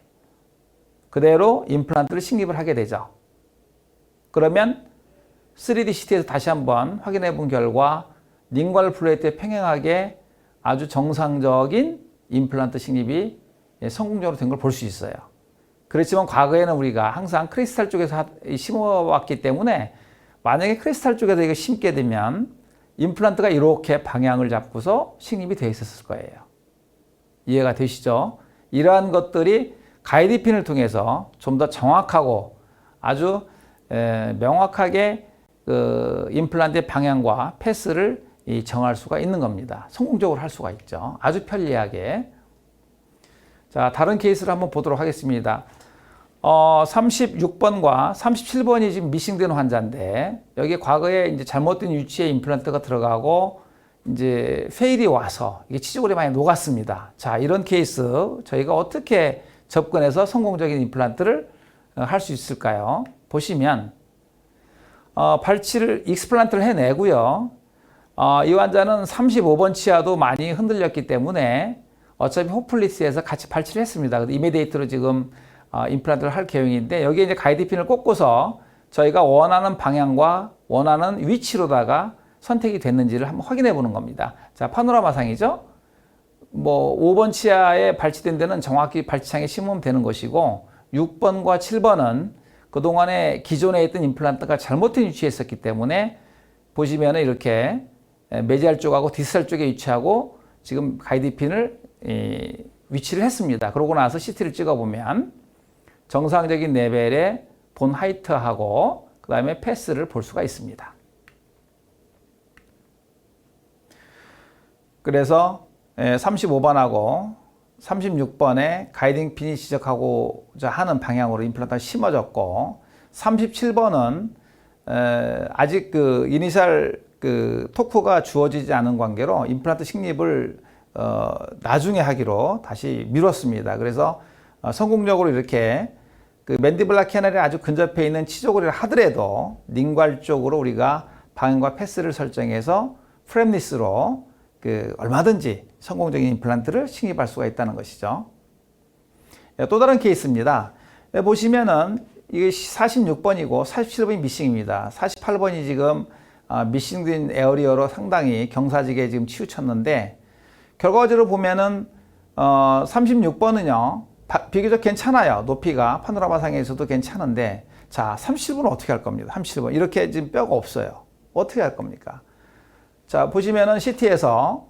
그대로 임플란트를 식립을 하게 되죠. 그러면 3D CT에서 다시 한번 확인해 본 결과 링괄 플레이트에 평행하게 아주 정상적인 임플란트 식립이 성공적으로 된 걸 볼 수 있어요. 그렇지만 과거에는 우리가 항상 크리스탈 쪽에서 심어왔기 때문에 만약에 크리스탈 쪽에서 이거 심게 되면 임플란트가 이렇게 방향을 잡고서 식립이 되어 있었을 거예요. 이해가 되시죠? 이러한 것들이 가이드핀을 통해서 좀 더 정확하고 아주 명확하게 그 임플란트의 방향과 패스를 정할 수가 있는 겁니다. 성공적으로 할 수가 있죠. 아주 편리하게. 자, 다른 케이스를 한번 보도록 하겠습니다. 36번과 37번이 지금 미싱된 환자인데 여기 과거에 이제 잘못된 위치에 임플란트가 들어가고 이제 페일이 와서 이게 치조골이 많이 녹았습니다. 자, 이런 케이스 저희가 어떻게 접근해서 성공적인 임플란트를 할 수 있을까요? 보시면 발치를 익스플란트를 해내고요. 이 환자는 35번 치아도 많이 흔들렸기 때문에 어차피 호플리스에서 같이 발치를 했습니다. 이미디에이트로 지금 임플란트를 할 계획인데 여기에 이제 가이드핀을 꽂고서 저희가 원하는 방향과 원하는 위치로다가 선택이 됐는지를 한번 확인해 보는 겁니다. 자, 파노라마상이죠. 뭐 5번 치아에 발치된 데는 정확히 발치창에 심으면 되는 것이고 6번과 7번은 그동안에 기존에 있던 임플란트가 잘못된 위치에 있었기 때문에 보시면은 이렇게 메지알 쪽하고 디스탈 쪽에 위치하고 지금 가이드핀을 위치를 했습니다. 그러고 나서 CT를 찍어보면 정상적인 레벨의 본 하이트하고 그 다음에 패스를 볼 수가 있습니다. 그래서 35번하고 36번에 가이딩 핀이 지적하고자 하는 방향으로 임플란트가 심어졌고 37번은 아직 그 이니셜 그 토크가 주어지지 않은 관계로 임플란트 식립을 나중에 하기로 다시 미뤘습니다. 그래서 성공적으로 이렇게 그 맨디블라 캐널에 아주 근접해 있는 치조골이라 하더라도 링괄 쪽으로 우리가 방향과 패스를 설정해서 프렘리스로 그 얼마든지 성공적인 임플란트를 식립할 수가 있다는 것이죠. 또 다른 케이스입니다. 보시면은 이게 46번이고 47번이 미싱입니다. 48번이 지금 미싱된 에어리어로 상당히 경사지게 지금 치우쳤는데, 결과적으로 보면은 36번은요 비교적 괜찮아요. 높이가 파노라마상에서도 괜찮은데, 자 37번은 어떻게 할 겁니다. 37번 이렇게 지금 뼈가 없어요. 어떻게 할 겁니까? 자 보시면은 CT에서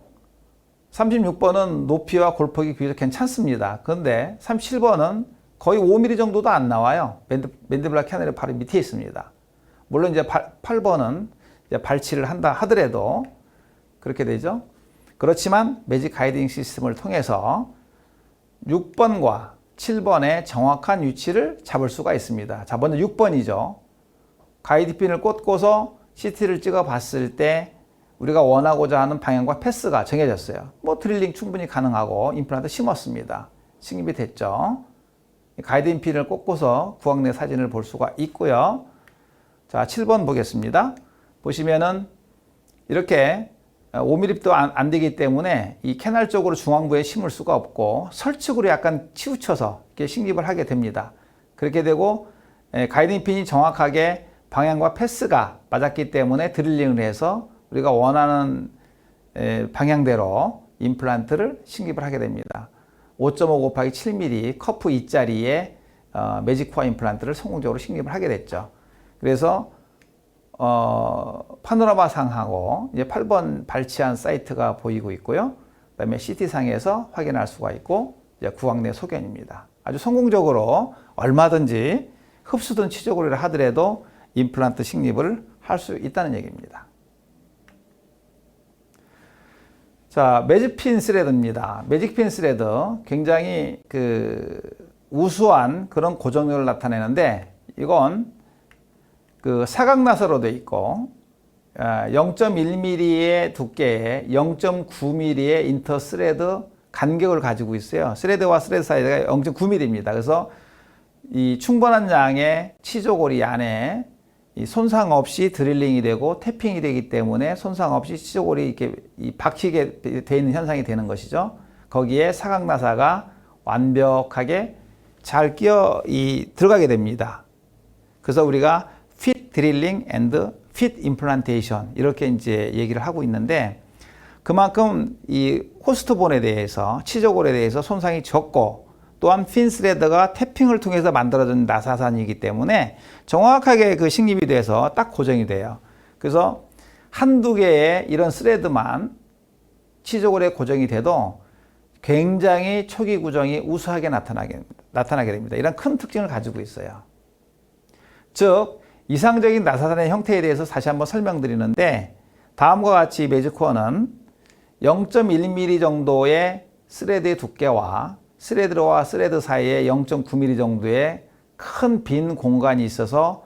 36번은 높이와 골폭이 비교적 괜찮습니다. 그런데 37번은 거의 5mm 정도도 안 나와요. 맨디블라 캐널이 바로 밑에 있습니다. 물론 이제 8번은 이제 발치를 한다 하더라도 그렇게 되죠. 그렇지만 매직 가이딩 시스템을 통해서 6번과 7번의 정확한 위치를 잡을 수가 있습니다. 자, 먼저 6번이죠. 가이드핀을 꽂고서 CT를 찍어 봤을 때 우리가 원하고자 하는 방향과 패스가 정해졌어요. 뭐 드릴링 충분히 가능하고 임플란트 심었습니다. 식립이 됐죠. 가이드핀을 꽂고서 구황 내 사진을 볼 수가 있고요. 자, 7번 보겠습니다. 보시면은 이렇게 5mm도 안 되기 때문에 이 캐날 쪽으로 중앙부에 심을 수가 없고 설측으로 약간 치우쳐서 이렇게 식립을 하게 됩니다. 그렇게 되고 가이딩 핀이 정확하게 방향과 패스가 맞았기 때문에 드릴링을 해서 우리가 원하는 방향대로 임플란트를 식립을 하게 됩니다. 5.5 곱하기 7mm 커프 2짜리의 매직코어 임플란트를 성공적으로 식립을 하게 됐죠. 그래서 파노라마상하고 이제 8번 발치한 사이트가 보이고 있고요. 그 다음에 CT상에서 확인할 수가 있고, 이제 구황 내 소견입니다. 아주 성공적으로 얼마든지 흡수든 치조고리를 하더라도 임플란트 식립을 할 수 있다는 얘기입니다. 자, 매직핀 스레드입니다. 매직핀 스레드 굉장히 우수한 그런 고정력을 나타내는데, 이건 사각나사로 되어 있고 0.1mm의 두께에 0.9mm의 인터 스레드 간격을 가지고 있어요. 스레드와 스레드 사이가 0.9mm입니다. 그래서 이 충분한 양의 치조고리 안에 이 손상 없이 드릴링이 되고 태핑이 되기 때문에 손상 없이 치조고리 이렇게 박히게 되어 있는 현상이 되는 것이죠. 거기에 사각나사가 완벽하게 잘 들어가게 됩니다. 그래서 우리가 fit drilling and fit implantation 이렇게 이제 얘기를 하고 있는데, 그만큼 이 호스트본에 대해서 치조골에 대해서 손상이 적고, 또한 핀 스레드가 태핑을 통해서 만들어진 나사산이기 때문에 정확하게 식립이 돼서 딱 고정이 돼요. 그래서 한두 개의 이런 스레드만 치조골에 고정이 돼도 굉장히 초기 구정이 우수하게 나타나게 됩니다. 이런 큰 특징을 가지고 있어요. 즉 이상적인 나사산의 형태에 대해서 다시 한번 설명드리는데, 다음과 같이 매직코어는 0.1mm 정도의 스레드의 두께와 스레드와 스레드 사이에 0.9mm 정도의 큰 빈 공간이 있어서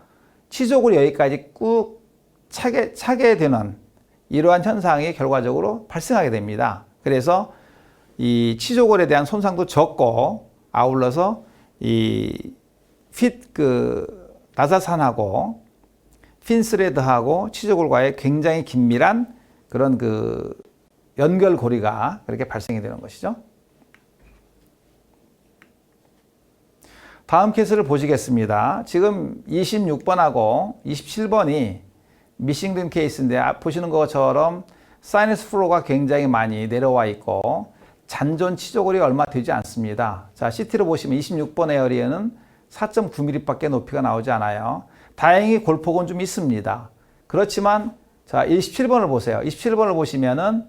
치조골이 여기까지 꾹 차게 되는 이러한 현상이 결과적으로 발생하게 됩니다. 그래서 이 치조골에 대한 손상도 적고, 아울러서 이 나사산하고 핀스레드하고 치조골과의 굉장히 긴밀한 그런 연결고리가 그렇게 발생이 되는 것이죠. 다음 케이스를 보시겠습니다. 지금 26번하고 27번이 미싱된 케이스인데, 보시는 것처럼 사이너스 플로우가 굉장히 많이 내려와 있고 잔존 치조골이 얼마 되지 않습니다. 자, CT로 보시면 26번 에어리어는 4.9mm 밖에 높이가 나오지 않아요. 다행히 골폭은 좀 있습니다. 그렇지만 자, 27번을 보세요. 27번을 보시면은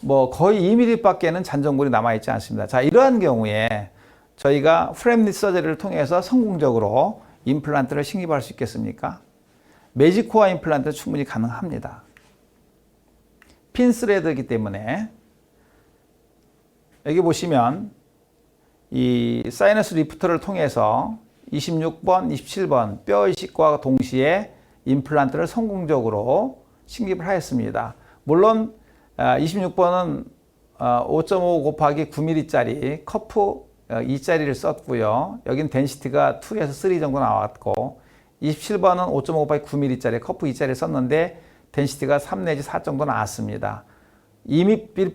뭐 거의 2mm 밖에는 잔존골이 남아 있지 않습니다. 자, 이러한 경우에 저희가 프렘릿 서저리를 통해서 성공적으로 임플란트를 식립할 수 있겠습니까? 매직코어 임플란트는 충분히 가능합니다. 핀 스레드이기 때문에. 여기 보시면 이 사이너스 리프터를 통해서 26번, 27번 뼈 이식과 동시에 임플란트를 성공적으로 식립을 하였습니다. 물론 26번은 5.5 곱하기 9mm짜리 커프 2짜리를 썼고요. 여긴 덴시티가 2에서 3 정도 나왔고, 27번은 5.5 곱하기 9mm짜리 커프 2짜리를 썼는데 덴시티가 3 내지 4 정도 나왔습니다.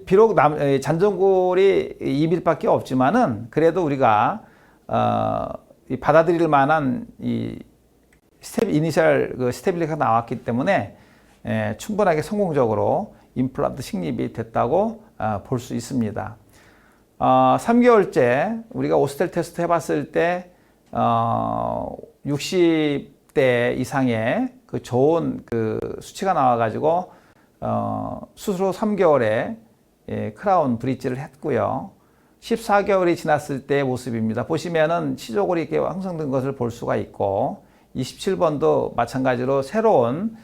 비록 잔존골이 2mm밖에 없지만은 그래도 우리가 받아들일 만한 이 이니셜 스테빌리티가 나왔기 때문에 충분하게 성공적으로 임플란트 식립이 됐다고 볼 수 있습니다. 3개월째 우리가 오스텔 테스트 해봤을 때 60대 이상의 그 좋은 그 수치가 나와가지고 수술 후 3개월에 크라운 브릿지를 했고요. 14개월이 지났을 때의 모습입니다. 보시면은 치조골이 이렇게 형성된 것을 볼 수가 있고 27번도 마찬가지로 새로운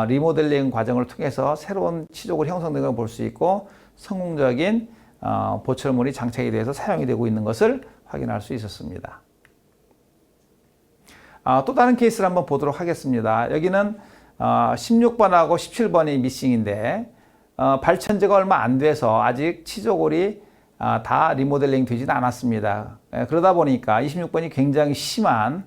리모델링 과정을 통해서 새로운 치조골이 형성된 걸 볼 수 있고 성공적인 보철물이 장착이 돼서 사용이 되고 있는 것을 확인할 수 있었습니다. 또 다른 케이스를 한번 보도록 하겠습니다. 여기는 16번하고 17번이 미싱인데 발천제가 얼마 안 돼서 아직 치조골이 다 리모델링 되지는 않았습니다. 그러다 보니까 26번이 굉장히 심한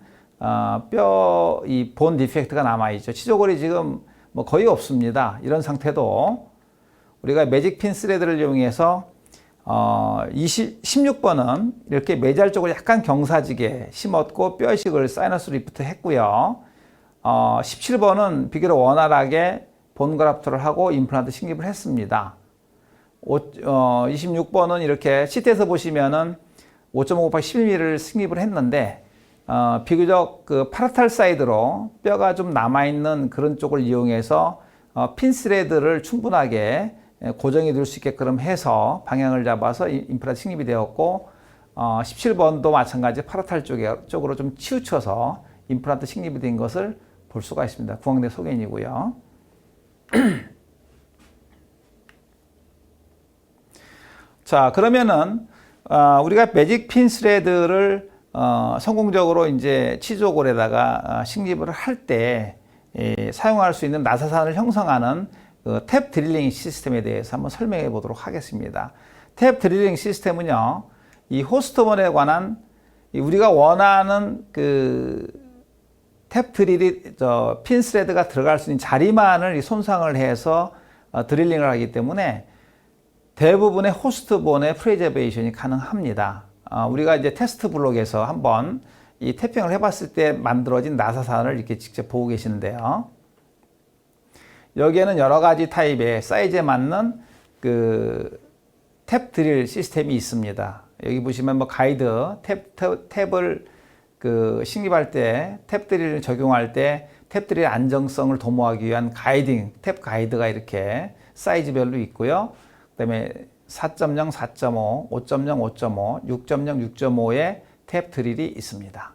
뼈 이 본 디펙트가 남아있죠. 치조골이 지금 뭐 거의 없습니다. 이런 상태도 우리가 매직 핀 스레드를 이용해서 16번은 이렇게 메잘 쪽을 약간 경사지게 심었고 뼈이식을 사이너스 리프트 했고요. 17번은 비교적 원활하게 본 그라프트를 하고 임플란트 식립을 했습니다. 26번은 이렇게 CT에서 보시면은 5.5 곱하기 11mm를 식립을 했는데 비교적 그 파라탈 사이드로 뼈가 좀 남아있는 그런 쪽을 이용해서 핀 스레드를 충분하게 고정이 될 수 있게끔 해서 방향을 잡아서 임플란트 식립이 되었고 17번도 마찬가지 파라탈 쪽으로 좀 치우쳐서 임플란트 식립이 된 것을 볼 수가 있습니다. 구강내 소견이고요. 자, 그러면은 우리가 매직 핀 스레드를 성공적으로 이제 치조골에다가 식립을 할 때 사용할 수 있는 나사산을 형성하는 그 탭 드릴링 시스템에 대해서 한번 설명해 보도록 하겠습니다. 탭 드릴링 시스템은요, 이 호스트본에 관한 우리가 원하는 그 탭 드릴이 핀 스레드가 들어갈 수 있는 자리만을 손상을 해서 드릴링을 하기 때문에 대부분의 호스트본의 프리저베이션이 가능합니다. 우리가 이제 테스트 블록에서 한번 이 태핑을 해봤을 때 만들어진 나사산을 이렇게 직접 보고 계시는데요. 여기에는 여러 가지 타입의 사이즈에 맞는 그 탭 드릴 시스템이 있습니다. 여기 보시면 뭐 가이드, 탭을 그 식립할 때, 탭 드릴을 적용할 때 탭 드릴의 안정성을 도모하기 위한 가이딩, 탭 가이드가 이렇게 사이즈별로 있고요. 그 다음에 4.0, 4.5, 5.0, 5.5, 6.0, 6.5의 탭 드릴이 있습니다.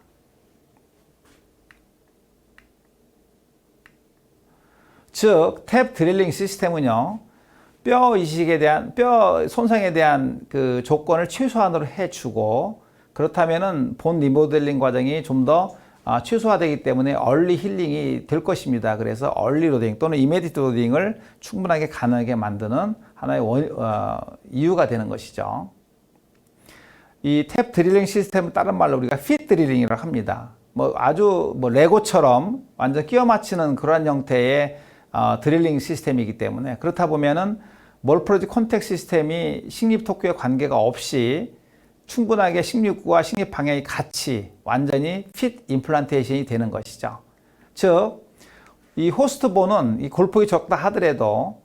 즉, 탭 드릴링 시스템은요, 뼈 이식에 대한, 뼈 손상에 대한 그 조건을 최소한으로 해주고, 그렇다면은 본 리모델링 과정이 좀 더 최소화되기 때문에 얼리 힐링이 될 것입니다. 그래서 얼리 로딩 또는 이미디트 로딩을 충분하게 가능하게 만드는 하나의 이유가 되는 것이죠. 이 탭 드릴링 시스템은 다른 말로 우리가 핏 드릴링이라고 합니다. 뭐 아주 뭐 레고처럼 완전 끼워 맞추는 그러한 형태의 드릴링 시스템이기 때문에 그렇다 보면은 몰프로지 콘택 시스템이 식립 토크에 관계가 없이 충분하게 식립구와 식립 방향이 같이 완전히 핏 임플란테이션이 되는 것이죠. 즉, 이 호스트본은 이 골폭이 적다 하더라도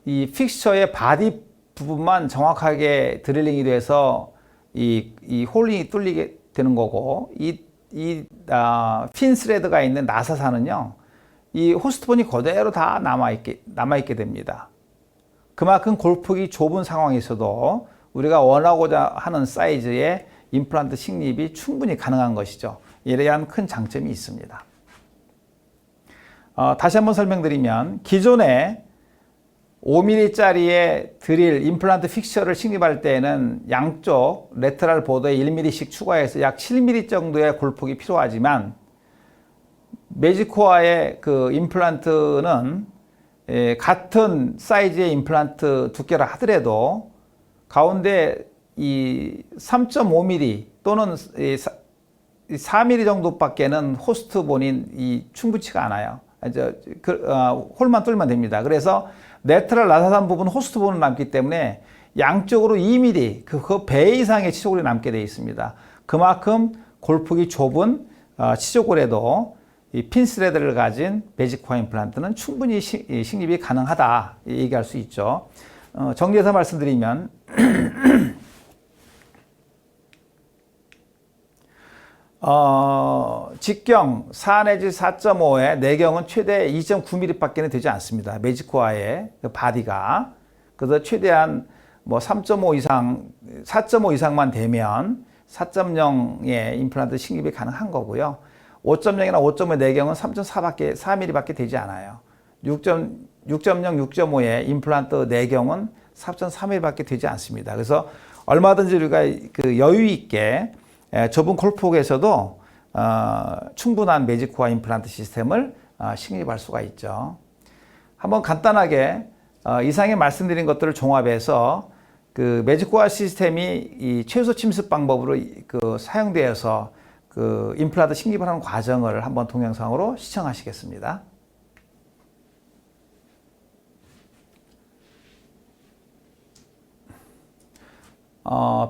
이 픽스처의 바디 부분만 정확하게 드릴링이 돼서 이 홀링이 뚫리게 되는 거고 핀 스레드가 있는 나사산은요, 이 호스트본이 그대로 다 남아있게 됩니다. 그만큼 골폭이 좁은 상황에서도 우리가 원하고자 하는 사이즈의 임플란트 식립이 충분히 가능한 것이죠. 이에 대한 큰 장점이 있습니다. 다시 한번 설명드리면 기존에 5mm짜리의 드릴, 임플란트 픽처를 식립할 때에는 양쪽 레터럴 보드에 1mm씩 추가해서 약 7mm 정도의 골폭이 필요하지만 매직코어의 그 임플란트는 같은 사이즈의 임플란트 두께라 하더라도 가운데 이 3.5mm 또는 4mm 정도밖에는 호스트본이 충분치가 않아요. 홀만 뚫으면 됩니다. 그래서 레터럴 나사산 부분 호스트본은 남기 때문에 양쪽으로 2mm, 그 배 이상의 치조골이 남게 되어 있습니다. 그만큼 골폭이 좁은 치조골에도 이 핀스레드를 가진 매직코어 임플란트는 충분히 식립이 가능하다 얘기할 수 있죠. 정리해서 말씀드리면 직경 4 내지 4.5에 내경은 최대 2.9mm 밖에는 되지 않습니다. 매직코어의 그 바디가. 그래서 최대한 뭐 3.5 이상, 4.5 이상만 되면 4.0의 임플란트 식립이 가능한 거고요. 5.0이나 5.5의 내경은 3.4밖에, 4mm 밖에 되지 않아요. 6.0, 6.5의 임플란트 내경은 4.3mm 밖에 되지 않습니다. 그래서 얼마든지 우리가 그 여유 있게 좁은 골폭에서도 충분한 매직코어 임플란트 시스템을 식립할 수가 있죠. 한번 간단하게 이상에 말씀드린 것들을 종합해서 그 매직코어 시스템이 이 최소 침습 방법으로 그 사용되어서 그 임플란트 식립을 하는 과정을 한번 동영상으로 시청하시겠습니다.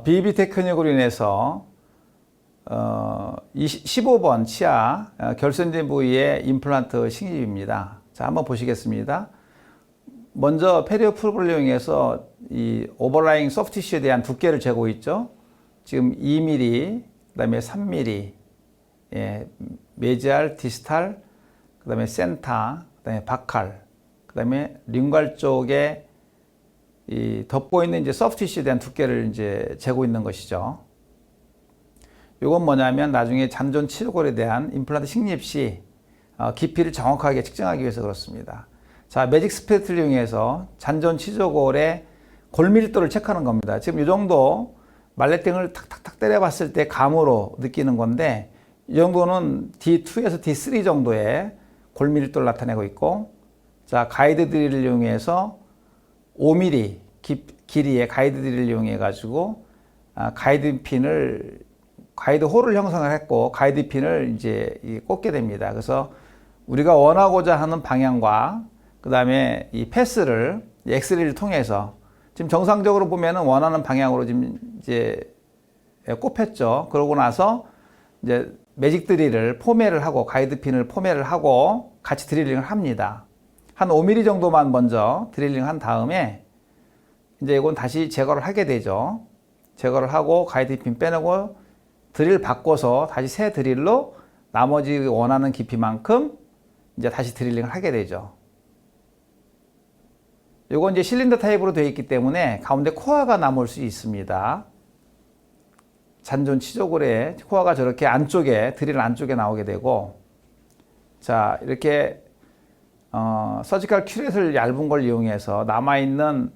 BB 테크닉으로 인해서 15번 치아 결손된 부위의 임플란트 식립입니다. 자, 한번 보시겠습니다. 먼저 페리오 프로브를 이용해서 이 오버라잉 소프티슈에 대한 두께를 재고 있죠. 지금 2mm, 그 다음에 3mm, 메지알, 디스탈, 그 다음에 센터, 그 다음에 바칼, 그 다음에 링괄 쪽에 이 덮고 있는 이제 소프티슈에 대한 두께를 이제 재고 있는 것이죠. 이건 뭐냐면 나중에 잔존 치조골에 대한 임플란트 식립 시 깊이를 정확하게 측정하기 위해서 그렇습니다. 자, 매직 스페트를 이용해서 잔존 치조골의 골밀도를 체크하는 겁니다. 지금 이 정도 말레팅을 탁탁탁 때려봤을 때 감으로 느끼는 건데 이 정도는 D2에서 D3 정도의 골밀도를 나타내고 있고, 자, 가이드 드릴을 이용해서 5mm 길이의 가이드 드릴을 이용해 가지고 가이드 홀을 형성을 했고 가이드 핀을 이제 꽂게 됩니다. 그래서 우리가 원하고자 하는 방향과 그 다음에 이 패스를 엑스레이를 통해서 지금 정상적으로 보면은 원하는 방향으로 지금 이제 꼽혔죠. 그러고 나서 이제 매직 드릴을 포맷을 하고 가이드 핀을 포맷을 하고 같이 드릴링을 합니다. 한 5mm 정도만 먼저 드릴링 한 다음에 이제 이건 다시 제거를 하게 되죠. 제거를 하고 가이드 핀 빼내고 드릴 바꿔서 다시 새 드릴로 나머지 원하는 깊이만큼 이제 다시 드릴링을 하게 되죠. 이건 이제 실린더 타입으로 되어 있기 때문에 가운데 코어가 남을 수 있습니다. 잔존 치조골에 코어가 저렇게 안쪽에 드릴 안쪽에 나오게 되고, 자, 이렇게 서지컬 큐렛을 얇은 걸 이용해서 남아있는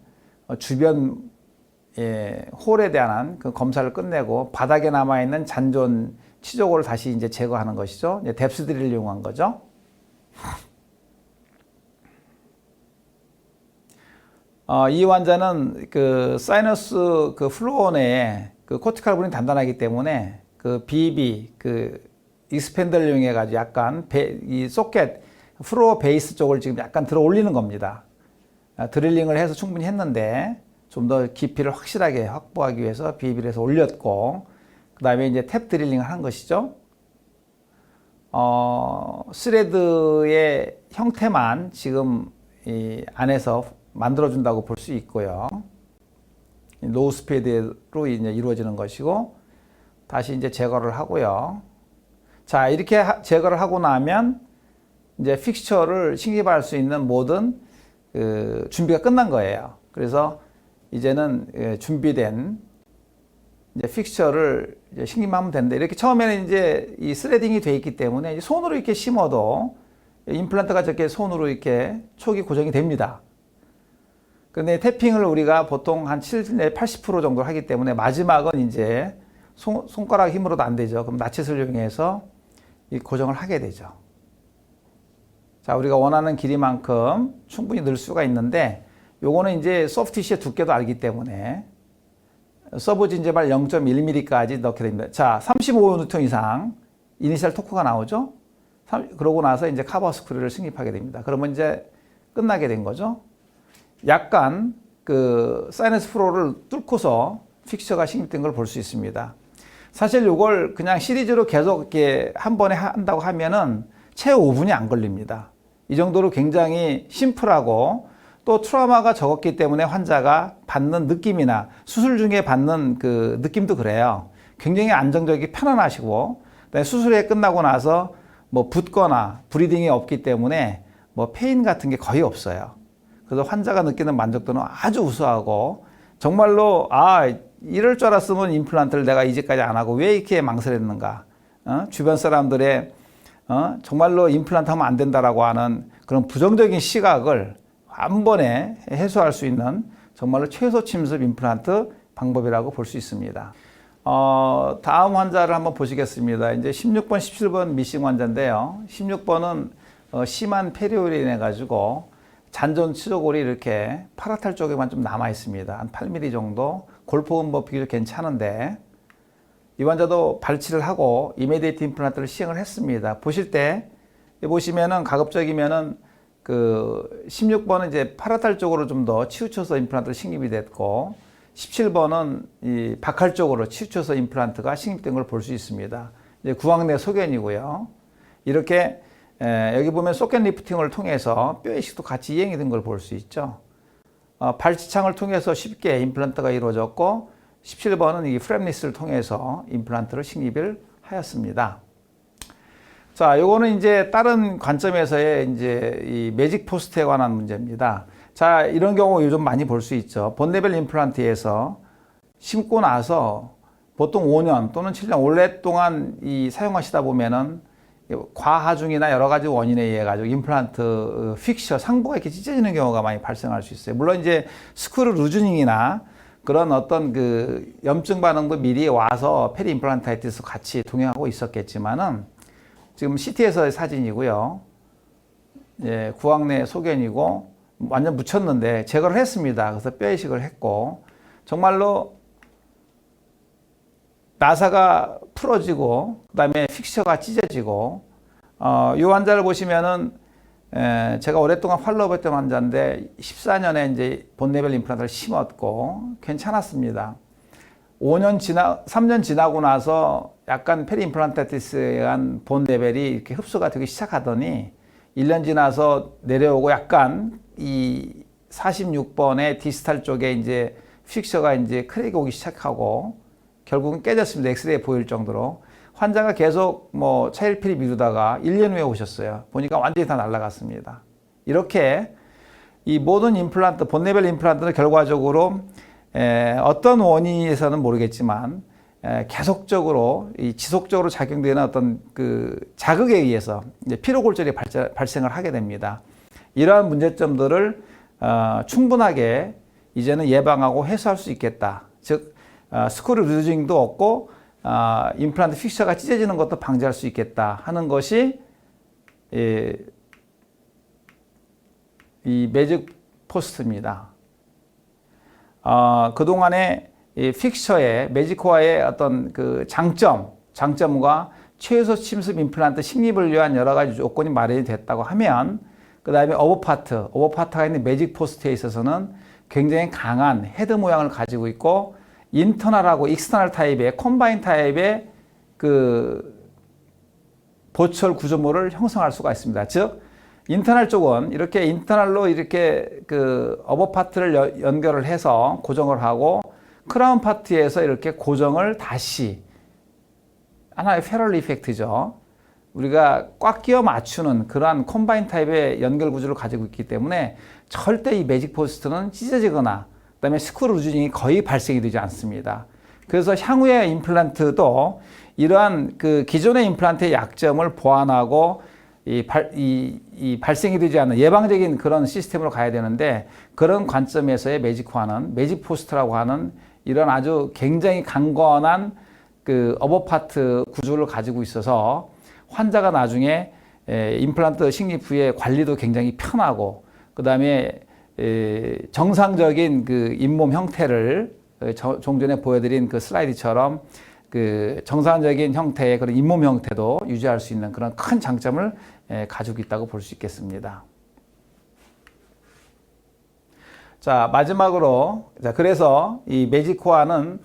주변 홀에 대한 그 검사를 끝내고 바닥에 남아있는 잔존 치조골을 다시 이제 제거하는 것이죠. 이제 뎁스 드릴을 이용한 거죠. 이 환자는 그 사이너스 그 플로어 내에 그 코티칼 부분이 단단하기 때문에 그 BB 그 익스펜더를 이용해 가지고 약간 이 소켓 플로어 베이스 쪽을 지금 약간 들어 올리는 겁니다. 드릴링을 해서 충분히 했는데 좀 더 깊이를 확실하게 확보하기 위해서 BB를 해서 올렸고, 그 다음에 이제 탭 드릴링을 한 것이죠. 스레드의 형태만 지금 이 안에서 만들어준다고 볼 수 있고요. 로우 스피드로 이제 이루어지는 것이고, 다시 이제 제거를 하고요. 자, 이렇게 제거를 하고 나면 이제 픽스처를 식립할 수 있는 모든 그 준비가 끝난 거예요. 그래서 이제는 준비된 이제 픽스처를 이제 식립하면 된다. 이렇게 처음에는 이제 이 스레딩이 돼 있기 때문에 손으로 이렇게 심어도 임플란트가 저렇게 손으로 이렇게 촉이 고정이 됩니다. 근데 태핑을 우리가 보통 한 70, 80% 정도 하기 때문에 마지막은 이제 손가락 힘으로도 안 되죠. 그럼 나칫을 이용해서 이 고정을 하게 되죠. 자, 우리가 원하는 길이만큼 충분히 넣을 수가 있는데, 요거는 이제 소프티시의 두께도 알기 때문에 서브 진제발 0.1mm까지 넣게 됩니다. 자, 35N 이상 이니셜 토크가 나오죠. 그러고 나서 이제 카버 스크류를 승립하게 됩니다. 그러면 이제 끝나게 된 거죠. 약간 그 사이너스 프로를 뚫고서 픽처가 식립된 걸 볼 수 있습니다. 사실 이걸 그냥 시리즈로 계속 이렇게 한 번에 한다고 하면은 채 5분이 안 걸립니다. 이 정도로 굉장히 심플하고 또 트라우마가 적었기 때문에 환자가 받는 느낌이나 수술 중에 받는 그 느낌도 그래요. 굉장히 안정적이고 편안하시고 수술이 끝나고 나서 뭐 붓거나 브리딩이 없기 때문에 뭐 페인 같은 게 거의 없어요. 그래서 환자가 느끼는 만족도는 아주 우수하고 정말로 이럴 줄 알았으면 임플란트를 내가 이제까지 안 하고 왜 이렇게 망설였는가. 주변 사람들의 정말로 임플란트 하면 안 된다라고 하는 그런 부정적인 시각을 한 번에 해소할 수 있는 정말로 최소 침습 임플란트 방법이라고 볼 수 있습니다. 다음 환자를 한번 보시겠습니다. 이제 16번, 17번 미싱 환자인데요. 16번은 심한 폐렴으로 인해 가지고 잔존 치조골이 이렇게 파라탈 쪽에만 좀 남아 있습니다. 한 8mm 정도. 골프는 뭐 비교적 괜찮은데 이 환자도 발치를 하고 이미디에이트 임플란트를 시행을 했습니다. 보실 때 보시면은 가급적이면은 그 16번은 이제 파라탈 쪽으로 좀 더 치우쳐서 임플란트를 식립이 됐고 17번은 이 박할 쪽으로 치우쳐서 임플란트가 식립된 걸 볼 수 있습니다. 이제 구황내 소견이고요. 이렇게 여기 보면 소켓 리프팅을 통해서 뼈 이식도 같이 이행이 된 걸 볼 수 있죠. 발치창을 통해서 쉽게 임플란트가 이루어졌고 17번은 이 프랩리스를 통해서 임플란트를 식립을 하였습니다. 자, 요거는 이제 다른 관점에서의 이제 이 매직 포스트에 관한 문제입니다. 자, 이런 경우 요즘 많이 볼 수 있죠. 본네벨 임플란트에서 심고 나서 보통 5년 또는 7년 오랫동안 사용하시다 보면은 과하중이나 여러 가지 원인에 의해 가지고 임플란트 픽처 상부가 이렇게 찢어지는 경우가 많이 발생할 수 있어요. 물론 이제 스크류 루즈닝이나 그런 어떤 그 염증 반응도 미리 와서 페리 임플란타이티스 같이 동행하고 있었겠지만은 지금 CT에서의 사진이고요. 예, 구황내 소견이고 완전 묻혔는데 제거를 했습니다. 그래서 뼈 이식을 했고 정말로 나사가 풀어지고 그다음에 픽처가 찢어지고 이 환자를 보시면은 제가 오랫동안 팔로우했던 환자인데 14년에 이제 본네벨 임플란트를 심었고 괜찮았습니다. 3년 지나고 나서 약간 페리 임플란타이티스에 의한 본네벨이 이렇게 흡수가 되기 시작하더니 1년 지나서 내려오고 약간 이 46번의 디스탈 쪽에 이제 픽처가 이제 크랙이 오기 시작하고 결국은 깨졌습니다. 엑스레이에 보일 정도로. 환자가 계속 뭐 차일피리 미루다가 1년 후에 오셨어요. 보니까 완전히 다 날아갔습니다. 이렇게 이 모든 임플란트, 본네벨 임플란트는 결과적으로 어떤 원인에서는 모르겠지만 계속적으로 지속적으로 작용되는 어떤 그 자극에 의해서 이제 피로골절이 발생을 하게 됩니다. 이러한 문제점들을 충분하게 이제는 예방하고 해소할 수 있겠다. 즉 스크류 루징도 없고 임플란트 픽처가 찢어지는 것도 방지할 수 있겠다 하는 것이 이 매직 포스트입니다. 그동안에 이 픽처의 매직코어의 어떤 그 장점과 최소 침습 임플란트 식립을 위한 여러 가지 조건이 마련이 됐다고 하면 그 다음에 오버파트가 있는 매직 포스트에 있어서는 굉장히 강한 헤드 모양을 가지고 있고 인터널하고 익스터널 타입의 컴바인 타입의 그 보철 구조물을 형성할 수가 있습니다. 즉 인터널 쪽은 이렇게 인터널로 이렇게 그 어버 파트를 연결을 해서 고정을 하고 크라운 파트에서 이렇게 고정을 다시 하나의 페럴 이펙트죠. 우리가 꽉 끼워 맞추는 그러한 컴바인 타입의 연결 구조를 가지고 있기 때문에 절대 이 매직 포스트는 찢어지거나 그다음에 스크류 루즈닝이 거의 발생이 되지 않습니다. 그래서 향후의 임플란트도 이러한 그 기존의 임플란트의 약점을 보완하고 발생이 되지 않는 예방적인 그런 시스템으로 가야 되는데 그런 관점에서의 매직화는 매직 포스트라고 하는 이런 아주 굉장히 강건한 그 어버파트 구조를 가지고 있어서 환자가 나중에 임플란트 식립 후에 관리도 굉장히 편하고 그 다음에 정상적인 그 잇몸 형태를 좀 전에 보여드린 그 슬라이드처럼 그 정상적인 형태의 그런 잇몸 형태도 유지할 수 있는 그런 큰 장점을 가지고 있다고 볼 수 있겠습니다. 자, 마지막으로 그래서 이 매직코어는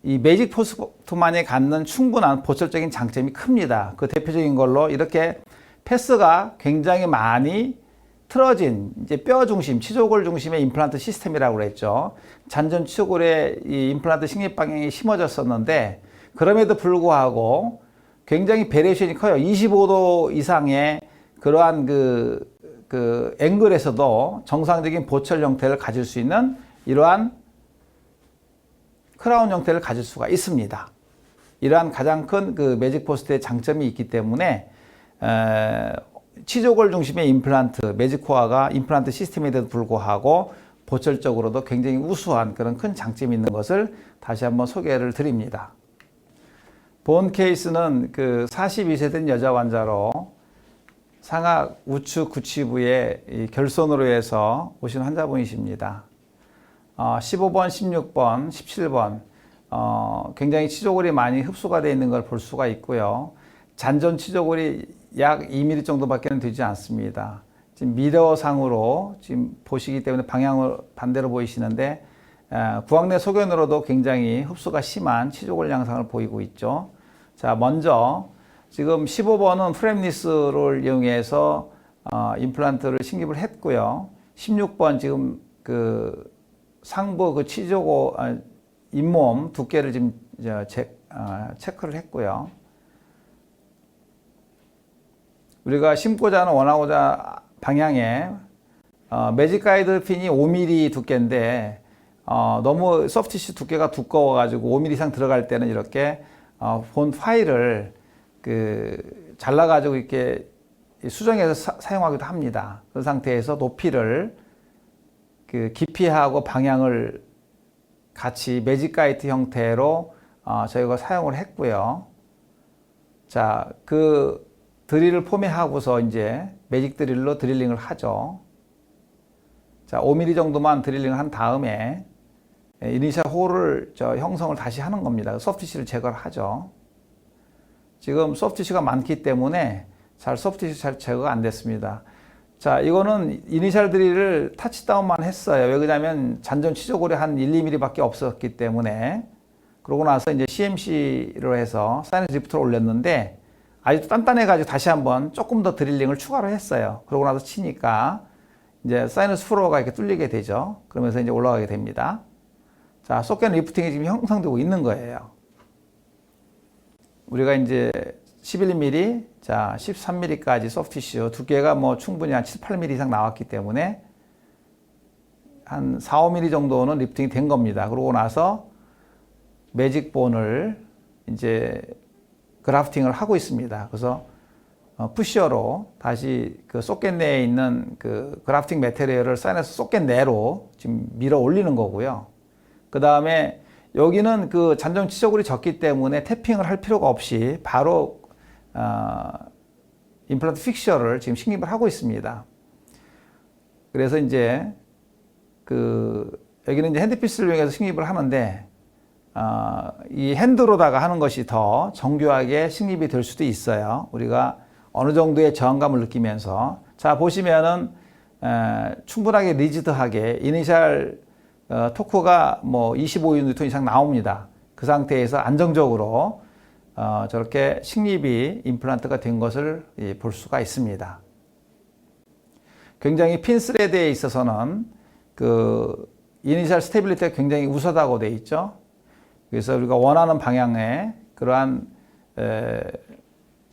이 매직 포스트만이 갖는 충분한 보철적인 장점이 큽니다. 그 대표적인 걸로 이렇게 패스가 굉장히 많이 틀어진 이제 뼈 중심, 치조골 중심의 임플란트 시스템이라고 그랬죠. 잔존 치조골에 이 임플란트 식립 방향이 심어졌었는데 그럼에도 불구하고 굉장히 베리에이션이 커요. 25도 이상의 그러한 그 앵글에서도 정상적인 보철 형태를 가질 수 있는 이러한 크라운 형태를 가질 수가 있습니다. 이러한 가장 큰 그 매직 포스트의 장점이 있기 때문에 치조골 중심의 임플란트, 매직코어가 임플란트 시스템에도 불구하고 보철적으로도 굉장히 우수한 그런 큰 장점이 있는 것을 다시 한번 소개를 드립니다. 본 케이스는 그 42세 된 여자 환자로 상악 우측 구치부에 결손으로 해서 오신 환자분이십니다. 15번, 16번, 17번 굉장히 치조골이 많이 흡수가 되어 있는 걸 볼 수가 있고요. 잔존 치조골이 약 2mm 정도밖에 되지 않습니다. 지금 미러상으로 지금 보시기 때문에 방향을 반대로 보이시는데 구황내 소견으로도 굉장히 흡수가 심한 치조골 양상을 보이고 있죠. 자, 먼저 지금 15번은 프렘리스를 이용해서 임플란트를 식립을 했고요. 16번 지금 그 상부 그 치조골 잇몸 두께를 지금 체크를 했고요. 우리가 심고자 하는 원하고자 방향에 매직 가이드 핀이 5mm 두께인데 너무 소프티슈 두께가 두꺼워 가지고 5mm 이상 들어갈 때는 이렇게 본 파일을 그 잘라 가지고 이렇게 수정해서 사용하기도 합니다. 그 상태에서 높이를 그 깊이하고 방향을 같이 매직 가이드 형태로 저희가 사용을 했고요. 자, 그 드릴을 포매하고서 이제 매직 드릴로 드릴링을 하죠. 자, 5mm 정도만 드릴링을 한 다음에 이니셜 홀을 형성을 다시 하는 겁니다. 소프티슈를 제거를 하죠. 지금 소프티슈가 많기 때문에 소프티슈 잘 제거가 안 됐습니다. 자, 이거는 이니셜 드릴을 타치다운만 했어요. 왜 그러냐면 잔존 치조골이 한 1, 2mm 밖에 없었기 때문에. 그러고 나서 이제 CMC로 해서 사이너스 리프트를 올렸는데 아주 단단해가지고 다시 한번 조금 더 드릴링을 추가로 했어요. 그러고 나서 치니까 이제 사이너스 플로어가 이렇게 뚫리게 되죠. 그러면서 이제 올라가게 됩니다. 자, 소켓 리프팅이 지금 형성되고 있는 거예요. 우리가 이제 11mm, 자, 13mm까지 소프티슈 두께가 뭐 충분히 한 7, 8mm 이상 나왔기 때문에 한 4, 5mm 정도는 리프팅이 된 겁니다. 그러고 나서 매직본을 이제 그라프팅을 하고 있습니다. 그래서 푸셔로 다시 그 소켓 내에 있는 그 그라프팅 매테리얼을 사이너스 소켓 내로 지금 밀어 올리는 거고요. 그 다음에 여기는 그 잔존 치조골이 적기 때문에 태핑을 할 필요가 없이 바로 임플란트 픽셔를 지금 식립을 하고 있습니다. 그래서 이제 그 여기는 이제 핸드피스를 이용해서 식립을 하는데 이 핸드로다가 하는 것이 더 정교하게 식립이 될 수도 있어요. 우리가 어느 정도의 저항감을 느끼면서. 자, 보시면은 충분하게 리지드하게 이니셜 토크가 뭐 25N 이상 나옵니다. 그 상태에서 안정적으로 저렇게 식립이 임플란트가 된 것을 볼 수가 있습니다. 굉장히 핀 스레드에 있어서는 그 이니셜 스테빌리티가 굉장히 우수하다고 되어 있죠. 그래서 우리가 원하는 방향의 그러한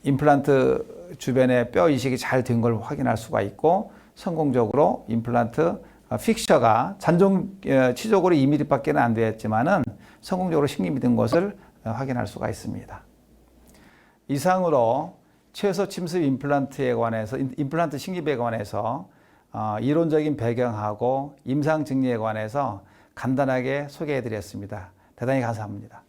임플란트 주변에 뼈 이식이 잘 된 걸 확인할 수가 있고 성공적으로 임플란트 픽셔가 잔존 치조골이 2mm밖에 안 되었지만은 성공적으로 식립이 된 것을 확인할 수가 있습니다. 이상으로 최소 침습 임플란트에 관해서 임플란트 식립에 관해서 이론적인 배경하고 임상 증리에 관해서 간단하게 소개해 드렸습니다. 대단히 감사합니다.